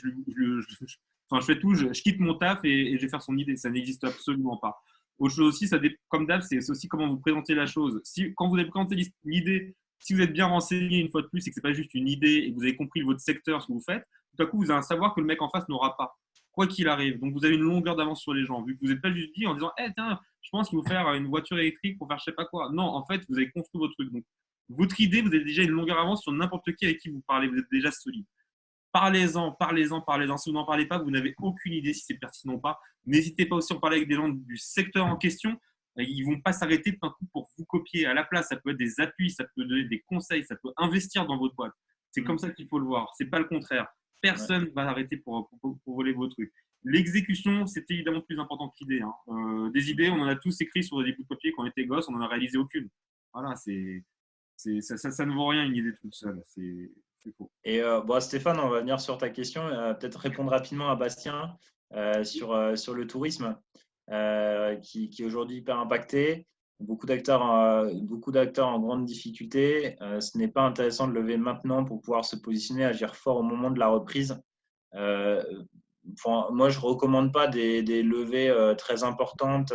B: enfin, je fais tout, je quitte mon taf et je vais faire son idée. Ça n'existe absolument pas. Autre chose aussi, comme d'hab, c'est aussi comment vous présentez la chose. Quand vous avez présenté l'idée, si vous êtes bien renseigné une fois de plus et que ce n'est pas juste une idée et que vous avez compris votre secteur, ce que vous faites, tout à coup, vous allez un savoir que le mec en face n'aura pas, quoi qu'il arrive. Donc, vous avez une longueur d'avance sur les gens, vu que vous n'êtes pas juste dit en disant, hey, tiens, je pense qu'il faut faire une voiture électrique pour faire je sais pas quoi. Non, en fait, vous avez construit votre truc. Donc, votre idée, vous avez déjà une longueur d'avance sur n'importe qui avec qui vous parlez. Vous êtes déjà solide. Parlez-en, parlez-en, parlez-en. Si vous n'en parlez pas, vous n'avez aucune idée si c'est pertinent ou pas. N'hésitez pas aussi à en parler avec des gens du secteur en question. Ils ne vont pas s'arrêter d'un coup pour vous copier. À la place, ça peut être des appuis, ça peut donner des conseils, ça peut investir dans votre boîte. C'est comme ça qu'il faut le voir. C'est pas le contraire. Personne ne va arrêter pour voler vos trucs. L'exécution, c'est évidemment plus important que l'idée. Des idées, on en a tous écrit sur des bouts de papier quand on était gosse, on n'en a réalisé aucune. Voilà, ça ne vaut rien une idée toute seule. C'est faux.
A: Et bon, Stéphane, on va venir sur ta question. Peut-être répondre rapidement à Bastien sur le tourisme qui est aujourd'hui hyper impacté. Beaucoup d'acteurs en grande difficulté. Ce n'est pas intéressant de lever maintenant pour pouvoir se positionner, agir fort au moment de la reprise. Moi, je ne recommande pas des levées très importantes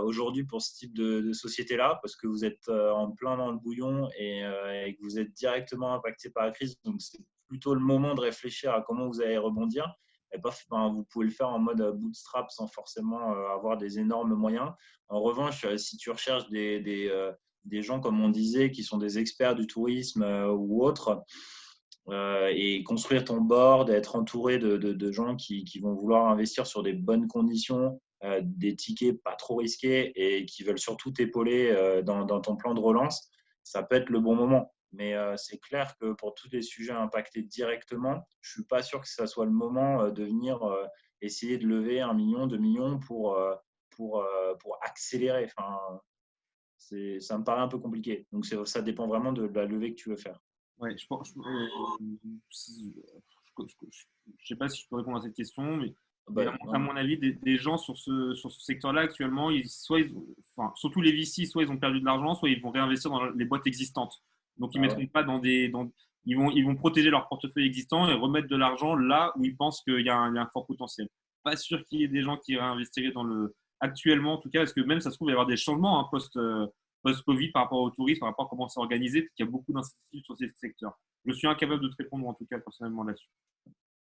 A: aujourd'hui pour ce type de société-là, parce que vous êtes en plein dans le bouillon et que vous êtes directement impacté par la crise. Donc, c'est plutôt le moment de réfléchir à comment vous allez rebondir. Et pas, vous pouvez le faire en mode bootstrap sans forcément avoir des énormes moyens. En revanche, si tu recherches des gens, comme on disait, qui sont des experts du tourisme ou autres, et construire ton board, être entouré de gens qui vont vouloir investir sur des bonnes conditions, des tickets pas trop risqués et qui veulent surtout t'épauler dans ton plan de relance, ça peut être le bon moment. Mais c'est clair que pour tous les sujets impactés directement, je suis pas sûr que ça soit le moment de venir essayer de lever 1 million, 2 millions pour accélérer. Enfin, ça me paraît un peu compliqué. Donc ça dépend vraiment de la levée que tu veux faire.
B: Ouais, je sais pas si je peux répondre à cette question, mais
A: Bah,
B: à mon avis, des gens sur ce secteur-là actuellement, enfin, surtout les VC, soit ils ont perdu de l'argent, soit ils vont réinvestir dans les boîtes existantes. Donc ils
A: ah ouais.
B: mettront pas ils vont protéger leur portefeuille existant et remettre de l'argent là où ils pensent qu'il y a il y a un fort potentiel. Pas sûr qu'il y ait des gens qui réinvestiraient actuellement en tout cas, parce que même ça se trouve il va y avoir des changements hein, post-Covid par rapport au tourisme, par rapport à comment c'est organisé, parce qu'il y a beaucoup d'incertitudes sur ces secteurs. Je suis incapable de te répondre en tout cas personnellement là-dessus.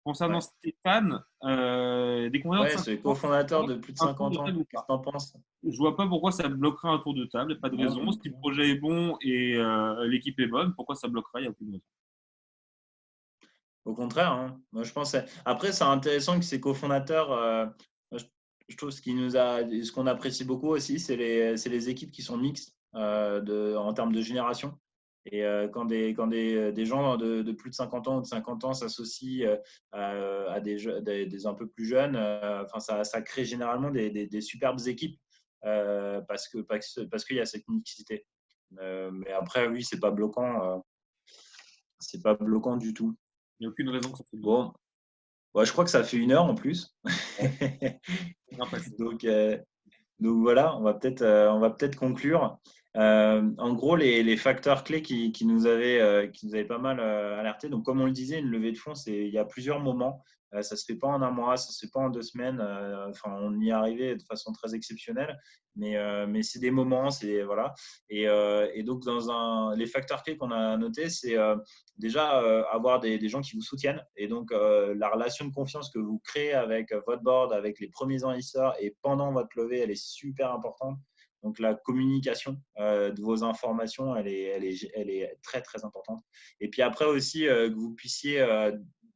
B: Concernant
A: Ouais.
B: Stéphane, des conversions de
A: Ouais, c'est
B: 50
A: cofondateur de plus de
B: un tour
A: 50
B: de table
A: ans.
B: ou
A: Qu'est-ce que
B: pas?
A: tu en penses?
B: Je vois pas pourquoi ça bloquerait un tour de table, pas de
A: Non, moi
B: raison.
A: non
B: Si le
A: plus.
B: projet est bon et l'équipe est bonne, pourquoi ça bloquerait? Il n'y a aucune raison.
A: Au contraire, hein. Moi, je pense. Après, c'est intéressant que ces cofondateurs. Moi, je trouve ce qu'on apprécie beaucoup aussi, c'est les équipes qui sont mixtes en termes de génération. Et quand des gens de plus de 50 ans ou de 50 ans s'associent à des un peu plus jeunes, enfin, ça crée généralement des superbes équipes parce qu'il y a cette mixité. Mais après, oui, c'est pas bloquant du tout.
B: Il n'y a aucune raison que ça se bloque.
A: Bon, ouais, je crois que ça fait 1 heure en plus.
B: Ouais, c'est bien passé.
A: donc, euh, donc voilà, on va peut-être conclure. En gros, les facteurs clés qui nous avaient pas mal alerté. Donc, comme on le disait, une levée de fonds, il y a plusieurs moments. Ça se fait pas en un mois, ça se fait pas en 2 semaines. Enfin, on y est arrivé de façon très exceptionnelle, mais c'est des moments, c'est voilà. Et donc, les facteurs clés qu'on a notés, c'est déjà avoir des gens qui vous soutiennent. Et donc, la relation de confiance que vous créez avec votre board, avec les premiers investisseurs et pendant votre levée, elle est super importante. Donc, la communication de vos informations, elle est très, très importante. Et puis après aussi, que vous puissiez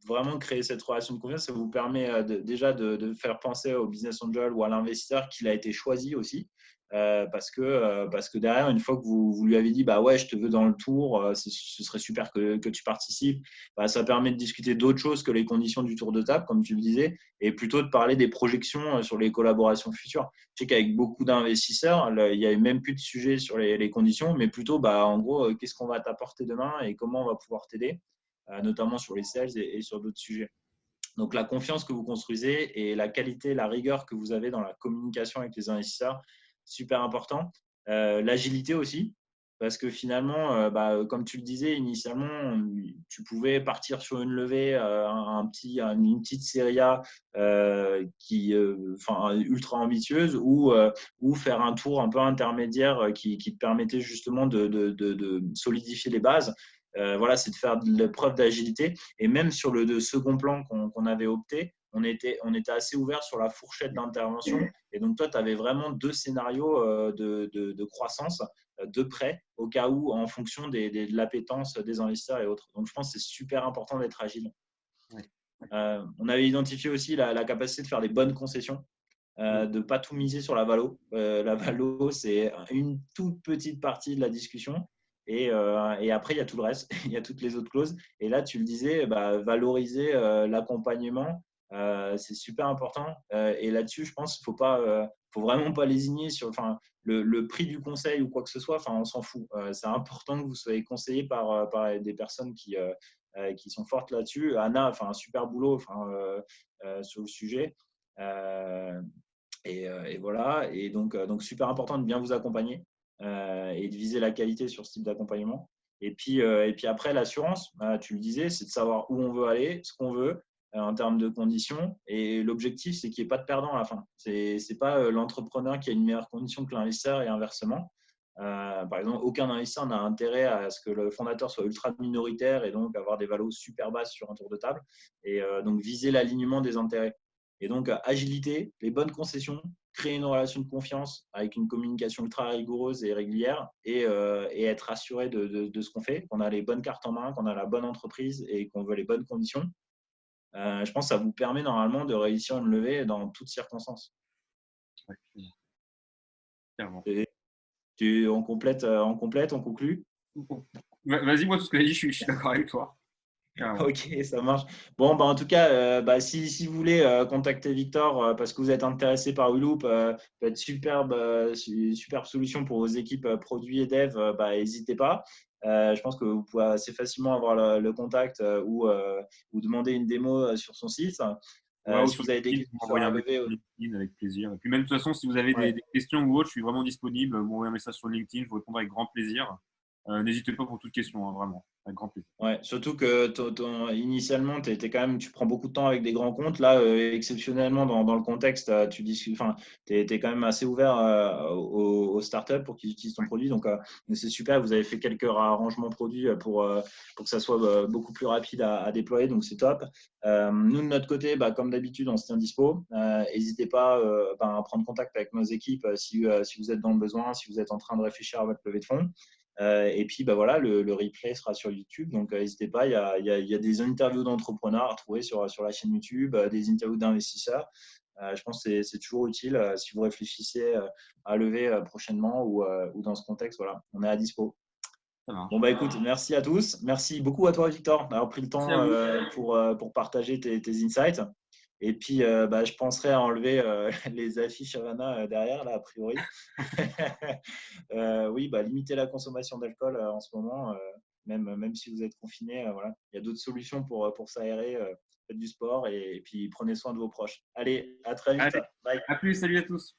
A: vraiment créer cette relation de confiance, ça vous permet déjà de faire penser au business angel ou à l'investisseur qu'il a été choisi aussi. Parce que derrière, une fois que vous lui avez dit bah ouais, je te veux dans le tour, ce serait super que tu participes, bah, ça permet de discuter d'autres choses que les conditions du tour de table, comme tu le disais, et plutôt de parler des projections sur les collaborations futures. Je sais qu'avec beaucoup d'investisseurs, il n'y a même plus de sujet sur les conditions, mais plutôt bah, en gros, qu'est-ce qu'on va t'apporter demain et comment on va pouvoir t'aider, notamment sur les sales et sur d'autres sujets. Donc, la confiance que vous construisez et la qualité, la rigueur que vous avez dans la communication avec les investisseurs, super important. L'agilité aussi, parce que finalement, comme tu le disais initialement, tu pouvais partir sur une levée, une petite série A ultra ambitieuse ou faire un tour un peu intermédiaire qui te permettait justement de solidifier les bases. Voilà, c'est de faire de la preuve d'agilité. Et même sur le second plan qu'on avait opté, on était assez ouvert sur la fourchette d'intervention. Et donc, toi, tu avais vraiment 2 scénarios de croissance, de prêt, au cas où, en fonction de l'appétence des investisseurs et autres. Donc, je pense que c'est super important d'être agile.
B: Ouais.
A: On avait identifié aussi la capacité de faire des bonnes concessions. De ne pas tout miser sur la valo. La valo, c'est une toute petite partie de la discussion. Et après, il y a tout le reste, il y a toutes les autres clauses. Et là, tu le disais, valoriser l'accompagnement, c'est super important. Et là-dessus, je pense qu'il faut vraiment pas lésigner sur le prix du conseil ou quoi que ce soit. Enfin, on s'en fout. C'est important que vous soyez conseillé par des personnes qui sont fortes là-dessus. Anna fait un super boulot sur le sujet. Euh, et voilà. Et donc, super important de bien vous accompagner et de viser la qualité sur ce type d'accompagnement. Et puis après, l'assurance, tu le disais, c'est de savoir où on veut aller, ce qu'on veut en termes de conditions. Et l'objectif, c'est qu'il n'y ait pas de perdant à la fin. Ce n'est pas l'entrepreneur qui a une meilleure condition que l'investisseur et inversement. Par exemple, aucun investisseur n'a intérêt à ce que le fondateur soit ultra minoritaire et donc avoir des valos super basses sur un tour de table. Et donc, viser l'alignement des intérêts. Et donc, agilité, les bonnes concessions, créer une relation de confiance avec une communication ultra rigoureuse et régulière et être assuré de ce qu'on fait, qu'on a les bonnes cartes en main, qu'on a la bonne entreprise et qu'on veut les bonnes conditions. Je pense que ça vous permet normalement de réussir une levée dans toutes circonstances.
B: Ouais, clairement.
A: Et on complète, on conclut.
B: Vas-y, moi, tout ce que tu as dit, je suis d'accord avec toi. Carrément.
A: Ok, ça marche. Bon, bah, en tout cas, si vous voulez contacter Victor parce que vous êtes intéressé par Uloop, peut être superbe solution pour vos équipes produits et dev, n'hésitez pas. Je pense que vous pouvez assez facilement avoir le contact ou demander une démo sur son site.
B: Ouais, ou
A: Si
B: sur
A: vous avez des
B: LinkedIn,
A: questions
B: vous
A: sur
B: m'envoyez un
A: la
B: message
A: levée,
B: sur LinkedIn avec plaisir. Et puis même de toute façon, si vous avez
A: ouais.
B: des questions ou autres, je suis vraiment disponible. Vous m'envoyez un message sur LinkedIn, je vous répondrai avec grand plaisir. N'hésitez pas pour toute question, hein, vraiment, avec grand plaisir.
A: Ouais, surtout que initialement, tu prends beaucoup de temps avec des grands comptes. Là, exceptionnellement, dans le contexte, tu discutes, enfin, tu es, quand même assez ouvert aux startups pour qu'ils utilisent ton produit. Donc, c'est super. Vous avez fait quelques arrangements produits pour que ça soit beaucoup plus rapide à déployer. Donc, c'est top. Nous, de notre côté, comme d'habitude, on se tient dispo. N'hésitez pas à prendre contact avec nos équipes si vous êtes dans le besoin, si vous êtes en train de réfléchir à votre levée de fonds. Et puis, voilà, le replay sera sur YouTube. Donc, n'hésitez pas. Il y a des interviews d'entrepreneurs à trouver sur la chaîne YouTube, des interviews d'investisseurs. Je pense que c'est toujours utile si vous réfléchissez à lever prochainement ou dans ce contexte. Voilà, on est à dispo.
B: Ça
A: Bon,
B: marche.
A: bah écoute, merci à tous. Merci beaucoup à toi, Victor, d'avoir pris le
B: Merci
A: temps
B: à vous.
A: pour partager tes insights. Et puis, je penserai à enlever les affiches Havana derrière, là, a priori. Oui, limiter la consommation d'alcool en ce moment, même si vous êtes confiné, voilà. Il y a d'autres solutions pour s'aérer. Faites du sport et puis prenez soin de vos proches. Allez, à très vite.
B: Allez,
A: Bye.
B: à plus, salut à tous.